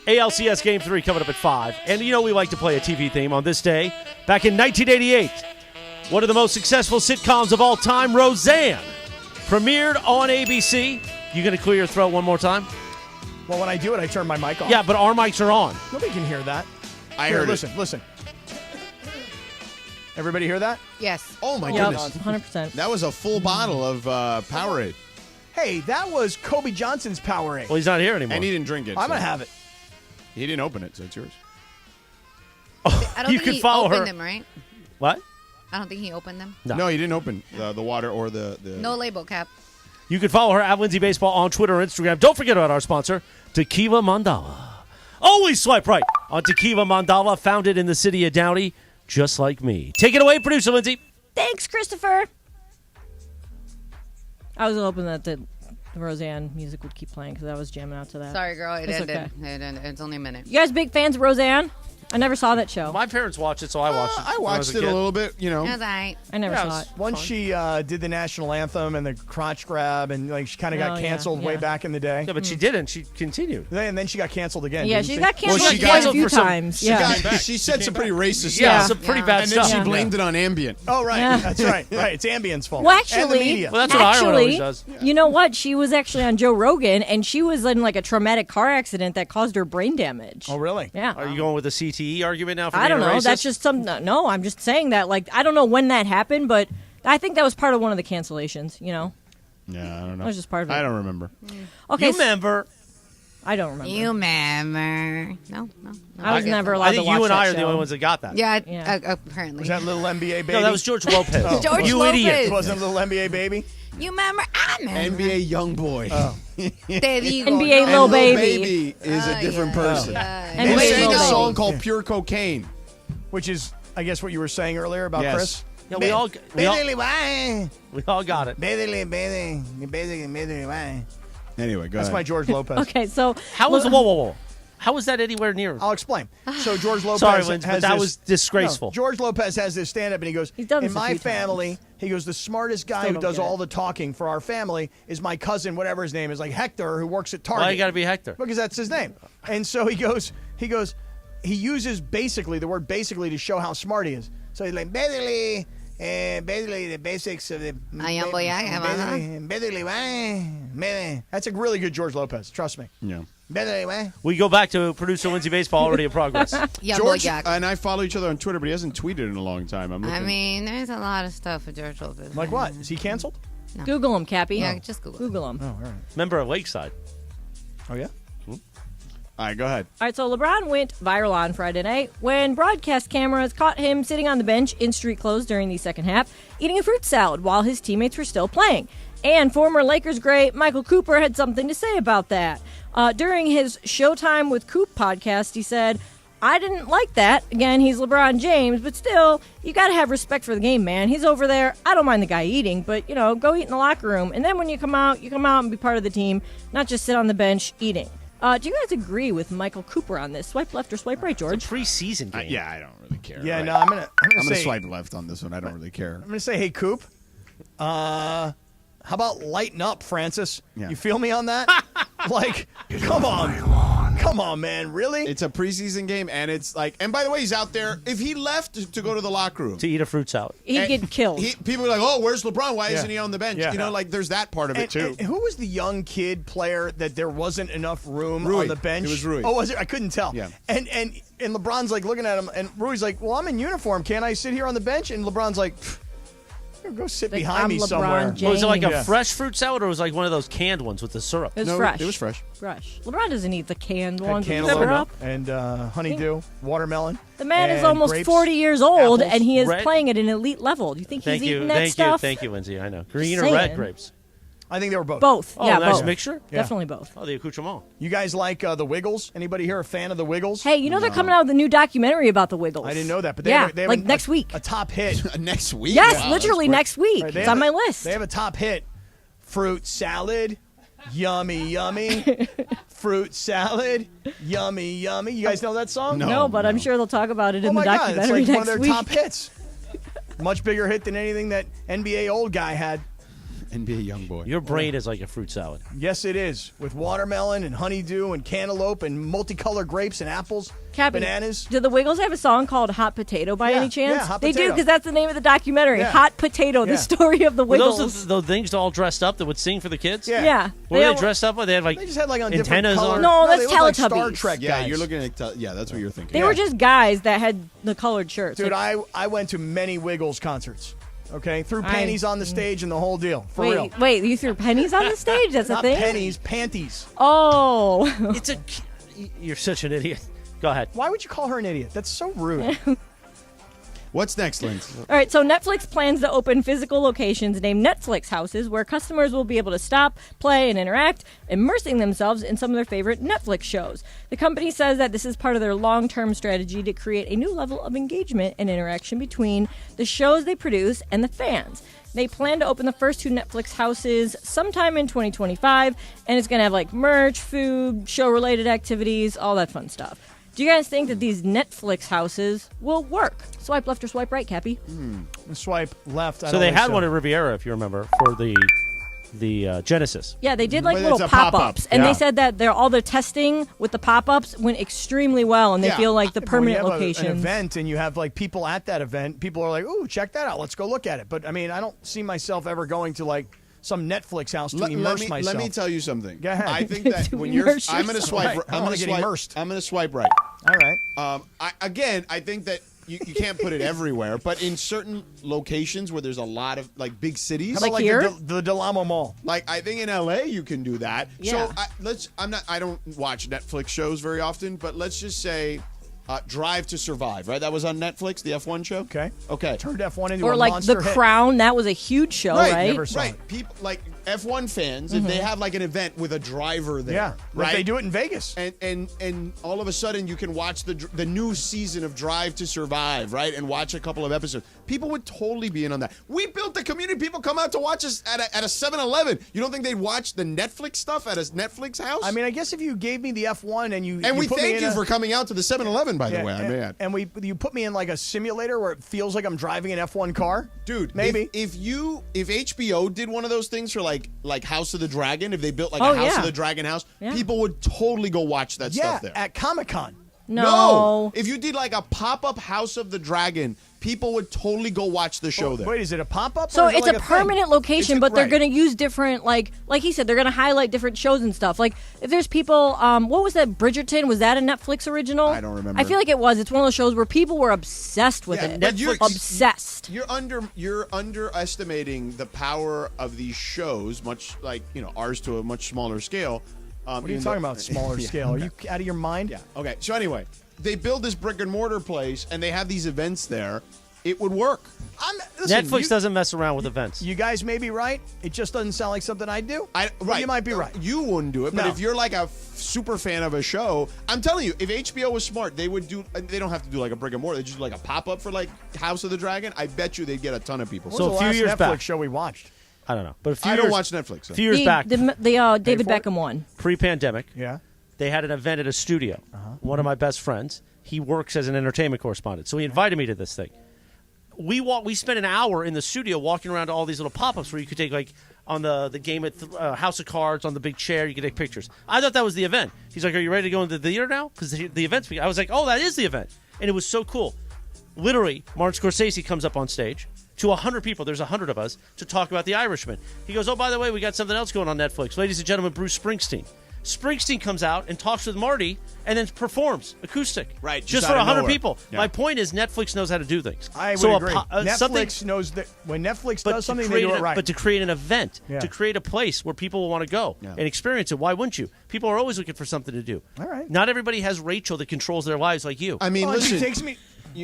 ALCS Game 3 coming up at 5. And you know we like to play a TV theme on this day. Back in 1988, one of the most successful sitcoms of all time, Roseanne, premiered on ABC. You going to clear your throat one more time? Well, when I do it, I turn my mic off. Yeah, but our mics are on. Nobody can hear that. I heard listen, it. Listen. Everybody hear that? Yes. Oh, my Yep, goodness. 100%. That was a full bottle of Powerade. Hey, that was Kobe Johnson's Powerade. Well, he's not here anymore. And he didn't drink it. I'm so. going to have it. He didn't open it, so it's yours. I don't You think can he follow opened her. them, right? What? I don't think he opened them. No, he didn't open the water or the... No label, Cap. You can follow her at Lindsay Baseball on Twitter or Instagram. Don't forget about our sponsor, Tequila Mandala. Always swipe right on Tequila Mandala, founded in the city of Downey, just like me. Take it away, producer Lindsay. Thanks, Christopher. I was hoping that the Roseanne music would keep playing because I was jamming out to that. Sorry, girl. It It's ended. okay. It ended. It's only a minute. You guys big fans of Roseanne? I never saw that show. My parents watched it, so I watched it. I when was watched it a kid. little bit, you know. That's all right. I never Yeah, saw it. Once she did the national anthem and the crotch grab, and like she kind of got Oh, yeah, canceled way yeah. back in the day. Yeah, but she didn't. She continued. And then she got canceled again. Yeah, didn't she she got canceled she quite got a few for some- times. She, Yeah. she said some pretty racist Yeah, stuff. some pretty Yeah. bad And then stuff. she blamed it on ambient. Oh, right. Yeah. That's right. Right. It's Ambient's fault. Well, And the actually, media. Well, that's what Ireland always does. you know what? She was actually on Joe Rogan, and she was in like a traumatic car accident that caused her brain damage. Oh, really? Yeah. Are you going with the CTE argument now for I being don't know. racist? That's just some. No, I'm just saying that. Like, I don't know when that happened, but I think that was part of one of the cancellations. You know, Yeah, I don't know. that was just part of it. I don't remember. Okay, You remember? I don't remember. You remember? No. I was never allowed I think to watch you and I that are the show. only ones that got that. Yeah, Yeah. apparently. Was that little NBA baby? No, that was George Lopez. George you Lopez. idiot. It wasn't a little NBA baby? You remember? I remember. NBA young boy. Oh. Te digo, NBA no. Lil Baby. Baby is a different person. And They Wait, sang Lil a song Baby. called Pure Cocaine. Which is, I guess, what you were saying earlier about Yes. Chris? Yeah, we all got it. Anyway, go That's ahead. my George Lopez. Okay, so How was whoa? How was that anywhere near? I'll explain. So George Lopez Sorry, Lindsay, but has that this- was disgraceful. No, George Lopez has this stand-up, and he goes, He's done in this a my few family, times. he goes, the smartest guy Still who don't does get all it. the talking for our family is my cousin, whatever his name is, like Hector, who works at Target. Why you got to be Hector? Because that's his name. And so he uses basically, the word basically, to show how smart he is. So he's like, basically the basics of the... basically, that's a really good George Lopez, trust me. Yeah. We go back to producer Lindsay Baseball, already in progress. Yeah, George boy, and I follow each other on Twitter, but he hasn't tweeted in a long time. I'm looking. I mean, there's a lot of stuff with George Lopez. Like what? Is he canceled? Google him, Cappy. Yeah, just Google. Google him. Oh, all right. Member of Lakeside. Oh, yeah? all right, go ahead. All right, so LeBron went viral on Friday night when broadcast cameras caught him sitting on the bench in street clothes during the second half, eating a fruit salad while his teammates were still playing. And former Lakers great Michael Cooper had something to say about that. During his Showtime with Coop podcast, he said, I didn't like that. Again, he's LeBron James, but still, you got to have respect for the game, man. He's over there. I don't mind the guy eating, but, you know, go eat in the locker room. And then when you come out and be part of the team, not just sit on the bench eating. Do you guys agree with Michael Cooper on this? Swipe left or swipe right, George? It's a preseason game. Yeah, I don't really care. Yeah, Right. no, I'm gonna say, swipe left on this one. I don't really care. I'm gonna say, hey, Coop. How about lighten up, Francis? Yeah. You feel me on that? Like, come on, man, really? It's a preseason game, and it's like, and by the way, he's out there. If he left to go to the locker room, To eat a fruit salad. He'd get killed. people are like, "Oh, where's LeBron? Why Yeah. isn't he on the bench?" Yeah. You know, like there's that part of it too. And who was the young kid player that there wasn't enough room Rui. on the bench? It was Rui. Oh, was it? I couldn't tell. Yeah. And LeBron's like looking at him, and Rui's like, "Well, I'm in uniform. Can't I sit here on the bench?" And LeBron's like, "Go sit Like, behind I'm me LeBron somewhere." James. Was it like a Yeah. fresh fruit salad, or was it like one of those canned ones with the syrup? It was No, fresh. it was fresh. Fresh. LeBron doesn't eat the canned Had ones with cantaloupe syrup. and honeydew, watermelon. The man is and almost grapes, 40 years old, apples. and he is Red- playing at an elite level. Do you think Thank he's you, eating that thank stuff? you, Lindsay. I know. Green Just or red saying. grapes? I think they were both. Both. Oh, yeah, nice both. mixture. Yeah. Definitely both. Oh, the accoutrement. You guys like the Wiggles? Anybody here a fan of the Wiggles? Hey, you know they're coming out with a new documentary about the Wiggles. I didn't know that, but they yeah, have like next week. a top hit. Next week. Yes, Wow, literally that's great. next week. Right, they It's have on my a- list. They have a top hit. Fruit salad, yummy, yummy. Fruit salad, yummy, yummy. You guys know that song? No, but I'm sure they'll talk about it Oh in my the God, documentary it's like next one of their week. top hits. Much bigger hit than anything that NBA old guy had. And be a young boy. Your brain is like a fruit salad. Yes, it is. With watermelon and honeydew and cantaloupe and multicolored grapes and apples, bananas. Do the Wiggles have a song called Hot Potato by any chance? Yeah, Hot They do, Potato. because that's the name of the documentary. Yeah. Hot Potato, the story of the Were Wiggles. those things all dressed up that would sing for the kids? Yeah. Yeah. What were they dressed up with? They had like They just had like on different antennas colors. on. No, they that's look like Star Teletubbies. Trek Yeah, guys. you're looking at that's what you're thinking. They were just guys that had the colored shirts. Dude, Like, I went to many Wiggles concerts. Okay, threw panties on the stage and the whole deal. For real. Wait, you threw pennies on the stage? That's a Not thing? pennies, panties. Oh. It's You're such an idiot. Go ahead. Why would you call her an idiot? That's so rude. What's next, Linz? All right, so Netflix plans to open physical locations named Netflix houses where customers will be able to stop, play, and interact, immersing themselves in some of their favorite Netflix shows. The company says that this is part of their long-term strategy to create a new level of engagement and interaction between the shows they produce and the fans. They plan to open the first 2 Netflix houses sometime in 2025, and it's going to have like merch, food, show-related activities, all that fun stuff. Do you guys think that these Netflix houses will work? Swipe left or swipe right, Cappy? Swipe left. So they had one at Riviera, if you remember, for the Genesis. Yeah, they did like But little it's a pop-up. pop-ups, and Yeah. they said that all the testing with the pop-ups went extremely well, and they Yeah. feel like the permanent when you have locations. an event and you have like people at that event, people are like, "Ooh, check that out. Let's go look at it." But I mean, I don't see myself ever going to like some Netflix house to immerse myself. Let me tell you something. Go ahead. I think that To when you're, immerse I'm going to yourself. swipe. Right. I I'm wanna going to get swipe. immersed. I'm going to swipe right. All right. I think that you can't put it everywhere, but in certain locations where there's a lot of like big cities, How about like here? the Del Amo Mall? like I think in LA you can do that. Yeah. So I don't watch Netflix shows very often, but let's just say Drive to Survive, right? That was on Netflix, the F1 show. Okay. Turned F1 into or a like monster The hit. Crown, that was a huge show, right? Never saw Right. it. People like F1 fans, if they have like an event with a driver there, Yeah, like right? they do it in Vegas. And all of a sudden you can watch the new season of Drive to Survive, right? And watch a couple of episodes. People would totally be in on that. We built the community. People come out to watch us at a 7-Eleven. You don't think they'd watch the Netflix stuff at a Netflix house? I mean, I guess if you gave me the F1 and you we put me thank in you a- for coming out to the 7-Eleven, by the Yeah, way. I may add. and you put me in like a simulator where it feels like I'm driving an F1 car, Dude, maybe. if HBO did one of those things for like House of the Dragon, if they built like Oh, a House yeah. of the Dragon house, Yeah. people would totally go watch that yeah, stuff there. at Comic-Con. No. If you did like a pop-up House of the Dragon, people would totally go watch the show there. Wait, is it a pop-up? So or is it it's like a thing? permanent location, but they're right. going to use different, like he said, they're going to highlight different shows and stuff. Like if there's people, what was that? Bridgerton, was that a Netflix original? I don't remember. I feel like it was. It's one of those shows where people were obsessed with Yeah, it. but you're- Obsessed. You're underestimating the power of these shows, much like ours to a much smaller scale. What are you talking about? Smaller Yeah, scale? Are okay. you out of your mind? Yeah. Okay. So anyway, they build this brick and mortar place, and they have these events there. It would work. Listen, Netflix doesn't mess around with events. You guys may be right. It just doesn't sound like something I'd do. Right. You might be right. You wouldn't do it, but No. if you're like a super fan of a show, I'm telling you, if HBO was smart, they would do. They don't have to do like a brick and mortar. They just do like a pop up for like House of the Dragon. I bet you they'd get a ton of people. What So was a the few last years Netflix back- show we watched? I don't know. But a few I years, don't watch Netflix. So. A few years back, The David for it? Beckham one. pre-pandemic, Yeah. they had an event at a studio. One of my best friends, he works as an entertainment correspondent, so he invited me to this thing. We spent an hour in the studio walking around to all these little pop-ups where you could take like on the game at House of Cards on the big chair, you could take pictures. I thought that was the event. He's like, "Are you ready to go into the theater now?" Because the event's. I was like, "Oh, that is the event," and it was so cool. Literally, Martin Scorsese comes up on stage to 100 people. There's 100 of us to talk about The Irishman. He goes, "Oh, by the way, we got something else going on Netflix, ladies and gentlemen. Bruce Springsteen." Springsteen comes out and talks with Marty and then performs acoustic. Right, Just just for out of 100 nowhere. people. Yeah. My point is Netflix knows how to do things. I would so agree. Netflix something, knows that when Netflix but does to something, they create do it right. But to create an event, Yeah. to create a place where people will want to go and experience it, why wouldn't you? People are always looking for something to do. All right. Not everybody has Rachel that controls their lives like you. I mean, Oh, listen. He takes me.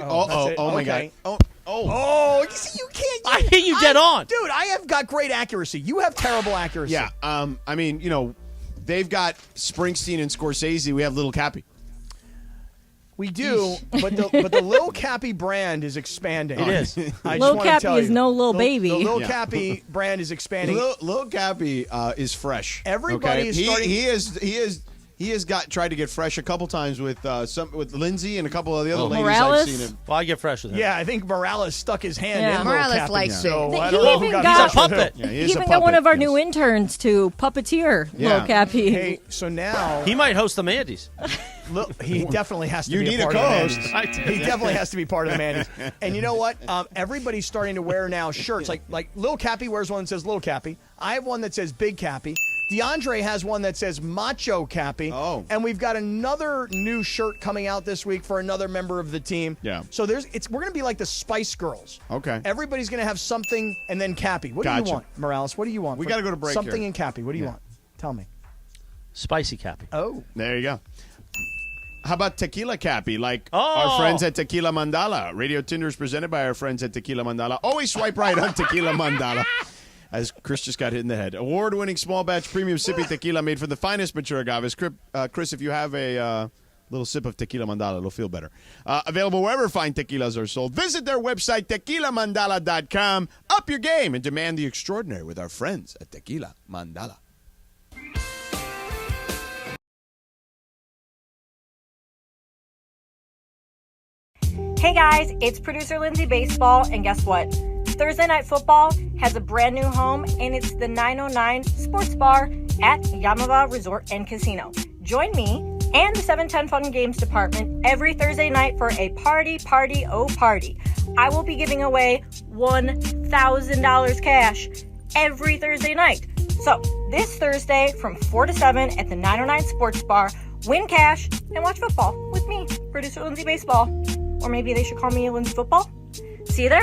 Oh my Okay. God. Oh, you see, you can't. I hit you dead on. Dude, I have got great accuracy. You have terrible accuracy. Yeah. I mean, they've got Springsteen and Scorsese. We have Little Cappy. We do, but the Lil Cappy brand is expanding. It is. I just Lil wanna Cappy tell is you. no Lil Baby. The Lil Yeah. Cappy brand is expanding. Little Cappy is fresh. Everybody okay? is starting- He is. he has tried to get fresh a couple times with Lindsay and a couple of the other ladies Morales? I've seen him. Well, I get fresh with him. Yeah, I think Morales stuck his hand Yeah. in Morales Lil Cappy, likes so it. I He don't know who even got got- fresh with who. puppet. Yeah, he He is a even got one puppet, of our yes. new interns to puppeteer Yeah. Lil Cappy. Hey, so now He might host the Mandy's. he definitely has to You be need a a part of the co-host. Mandy's. I do. He definitely has to be part of the Mandy's. And you know what? Everybody's starting to wear now shirts. Like Lil Cappy wears one that says Lil Cappy. I have one that says Big Cappy. DeAndre has one that says Macho Cappy. Oh. And we've got another new shirt coming out this week for another member of the team. Yeah. So we're going to be like the Spice Girls. Okay. Everybody's going to have something and then Cappy. What do Gotcha. you want, Morales? What do you want? We gotta go to break Something here. and Cappy. What do you Yeah. want? Tell me. Spicy Cappy. Oh. There you go. How about Tequila Cappy, like Oh. our friends at Tequila Mandala? Radio Tinder is presented by our friends at Tequila Mandala. Always swipe right on Tequila Mandala. As Chris just got hit in the head. Award-winning small batch premium sippy tequila made from the finest mature agaves. Chris, if you have a little sip of Tequila Mandala, it'll feel better. Available wherever fine tequilas are sold. Visit their website, tequilamandala.com. Up your game and demand the extraordinary with our friends at Tequila Mandala. Hey guys, it's producer Lindsay Baseball, and guess what? Thursday Night Football has a brand new home, and it's the 909 Sports Bar at Yamava Resort and Casino. Join me and the 710 Fun Games Department every Thursday night for a party. I will be giving away $1,000 cash every Thursday night. So, this Thursday from 4 to 7 at the 909 Sports Bar, win cash and watch football with me, producer Lindsay Baseball. Or maybe they should call me Lindsay Football. See you there.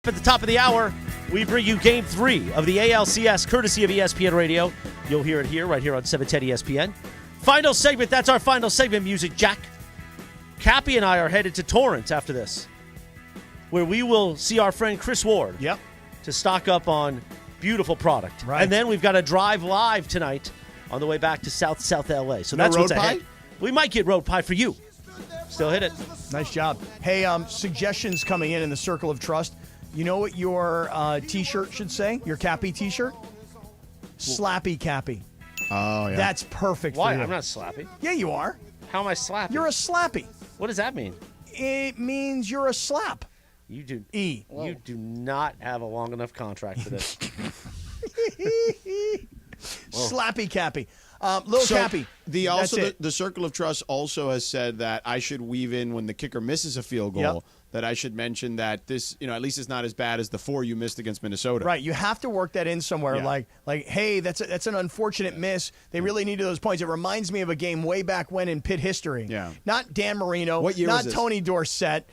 At the top of the hour, we bring you Game 3 of the ALCS, courtesy of ESPN Radio. You'll hear it here, right here on 710 ESPN. Final segment, that's our final segment, Music Jack. Cappy and I are headed to Torrance after this, where we will see our friend Chris Ward to stock up on beautiful product. Right. And then we've got to drive live tonight on the way back to South LA. So No that's road what's ahead. pie? We might get road pie for you. Still hit it. Nice job. Hey, suggestions coming in the Circle of Trust. You know what your T-shirt should say? Your Cappy T-shirt? Slappy Cappy. Oh, yeah. That's perfect Why? for you. I'm not slappy. Yeah, you are. How am I slappy? You're a slappy. What does that mean? It means you're a slap. You do. E. You do not have a long enough contract for this. Slappy Cappy. Lil Cappy. The Circle of Trust also has said that I should weave in when the kicker misses a field goal. Yep. That I should mention that this, at least it's not as bad as the 4 you missed against Minnesota. Right, you have to work that in somewhere. Yeah. Like, hey, that's an unfortunate miss. They really needed those points. It reminds me of a game way back when in Pitt history. Yeah. Not Dan Marino. What year not was this? Tony Dorsett.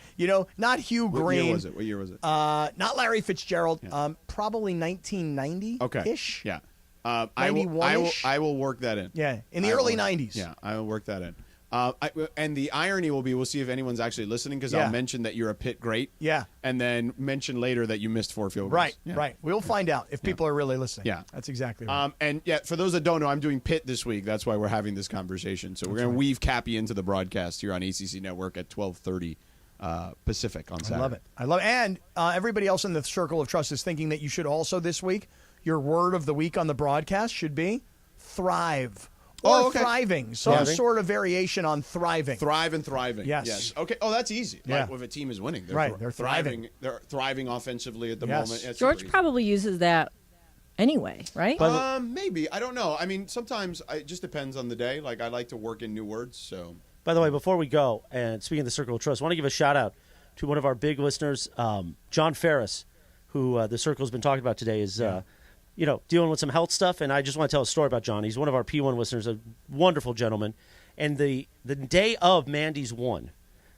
Not Hugh Green. What year was it? Not Larry Fitzgerald. Probably 1990-ish. Okay. Yeah. I 91-ish? will work that in. Yeah, in the early 90s. Yeah, I will work that in. And the irony will be, we'll see if anyone's actually listening, because Yeah. I'll mention that you're a Pitt great. Yeah. And then mention later that you missed 4 field goals. Right, Yeah. right. We'll find out if people are really listening. Yeah. That's exactly right. And yeah, for those that don't know, I'm doing Pitt this week. That's why we're having this conversation. So we're going to weave Cappy into the broadcast here on ACC Network at 12:30 Pacific on Saturday. I love it. I love it. And everybody else in the circle of trust is thinking that you should also this week, your word of the week on the broadcast should be thrive. Or thriving. Some sort of variation on thriving. Thrive and thriving. Yes. Okay. Oh, that's easy. Yeah. Like if a team is winning. They're thriving. They're thriving offensively at the moment. It's George probably uses that anyway, right? Maybe. I don't know. I mean, sometimes it just depends on the day. Like, I like to work in new words, so. By the way, before we go, and speaking of the Circle of Trust, I want to give a shout-out to one of our big listeners, John Ferris, who the Circle's been talking about today, is dealing with some health stuff, and I just want to tell a story about John. He's one of our P1 listeners, a wonderful gentleman. And the day of Mandy's won.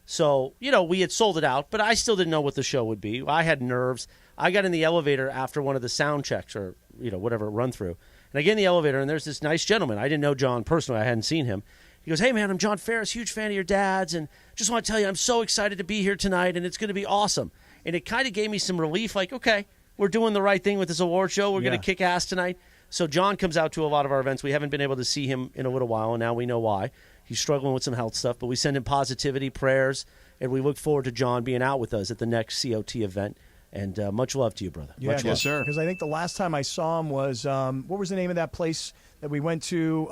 So, we had sold it out, but I still didn't know what the show would be. I had nerves. I got in the elevator after one of the sound checks or, whatever, run through. And I get in the elevator, and there's this nice gentleman. I didn't know John personally. I hadn't seen him. He goes, "Hey, man, I'm John Ferris, huge fan of your dad's, and just want to tell you I'm so excited to be here tonight, and it's going to be awesome." And it kind of gave me some relief, like, okay, we're doing the right thing with this award show. We're going to kick ass tonight. So John comes out to a lot of our events. We haven't been able to see him in a little while, and now we know why. He's struggling with some health stuff, but we send him positivity, prayers, and we look forward to John being out with us at the next COT event. And much love to you, brother. Yeah, much love. sir. Because I think the last time I saw him was, what was the name of that place that we went to?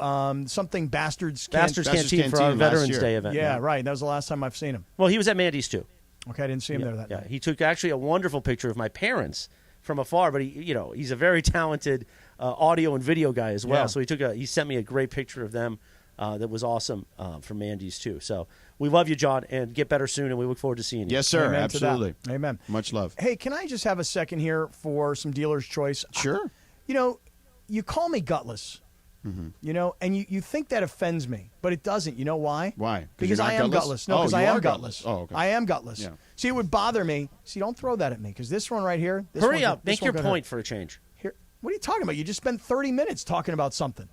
Something Bastards Canteen for our Veterans Day event. Yeah, right. That was the last time I've seen him. Well, he was at Mandy's, too. Okay, I didn't see him there that night. He took actually a wonderful picture of my parents from afar, but he's a very talented audio and video guy as well. Yeah. So he sent me a great picture of them that was awesome from Mandy's too. So we love you, John, and get better soon, and we look forward to seeing you. Yes, sir. Amen Absolutely. to that. Amen. Much love. Hey, can I just have a second here for some dealer's choice? Sure. You call me gutless. Mm-hmm. And you think that offends me, but it doesn't. You know why? Why? Because I am gutless. No, because I am gutless. Oh, okay. I am gutless. Yeah. See, it would bother me. See, don't throw that at me, because this one right here. Hurry up. Make your point for a change. Here, what are you talking about? You just spent 30 minutes talking about something.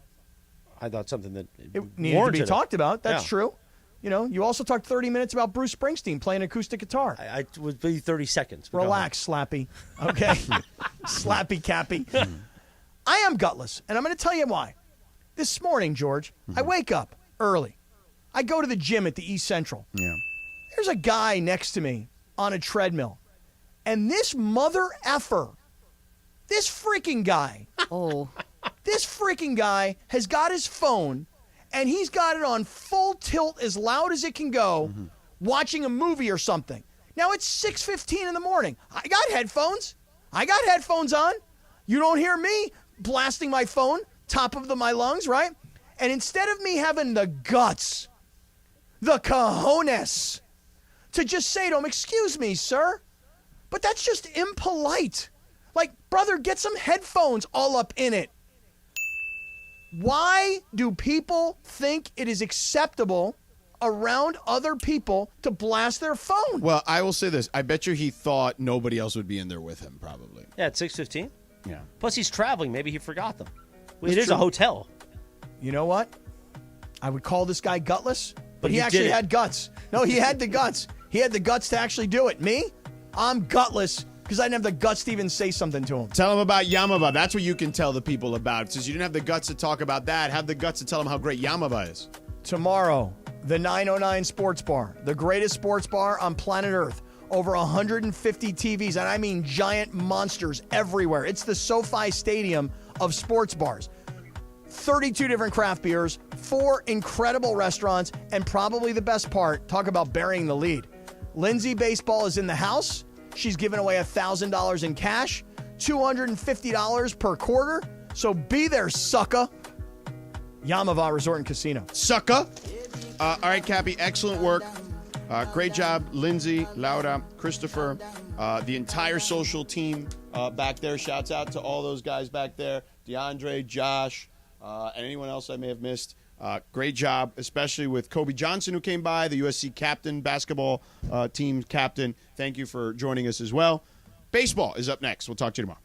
I thought something that it needed to be talked about. That's Yeah. true. You also talked 30 minutes about Bruce Springsteen playing acoustic guitar. I would be 30 seconds. Relax, Slappy. Okay? Slappy Cappy. I am gutless, and I'm going to tell you why. This morning, George, I wake up early. I go to the gym at the East Central. Yeah. There's a guy next to me on a treadmill, and this mother effer, this freaking guy, this freaking guy has got his phone, and he's got it on full tilt as loud as it can go, watching a movie or something. Now, it's 6:15 in the morning. I got headphones. On. You don't hear me blasting my phone, top of my lungs, right? And instead of me having the guts, the cojones, to just say to him, "Excuse me, sir, but that's just impolite. Like, brother, get some headphones all up in it." Why do people think it is acceptable around other people to blast their phone? Well, I will say this. I bet you he thought nobody else would be in there with him, probably. Yeah, at 6:15. Yeah. Plus, he's traveling. Maybe he forgot them. Well, That's it is true. a hotel. You know what? I would call this guy gutless, but he you actually did it. had guts. No, he had the guts. He had the guts to actually do it. Me? I'm gutless because I didn't have the guts to even say something to him. Tell him about Yamava. That's what you can tell the people about. Since you didn't have the guts to talk about that, have the guts to tell them how great Yamava is. Tomorrow, the 909 Sports Bar, the greatest sports bar on planet Earth. Over 150 TVs, and I mean giant monsters everywhere. It's the SoFi Stadium of sports bars. 32 different craft beers, 4 incredible restaurants, and probably the best part, talk about burying the lead. Lindsay Baseball is in the house. She's giving away $1,000 in cash, $250 per quarter. So be there, sucker. Yamava Resort and Casino. Sucker. All right, Cappy, excellent work. Great job, Lindsay, Laura, Christopher, the entire social team back there. Shouts out to all those guys back there, DeAndre, Josh, and anyone else I may have missed. Great job, especially with Kobe Johnson, who came by, the USC captain, basketball team captain. Thank you for joining us as well. Baseball is up next. We'll talk to you tomorrow.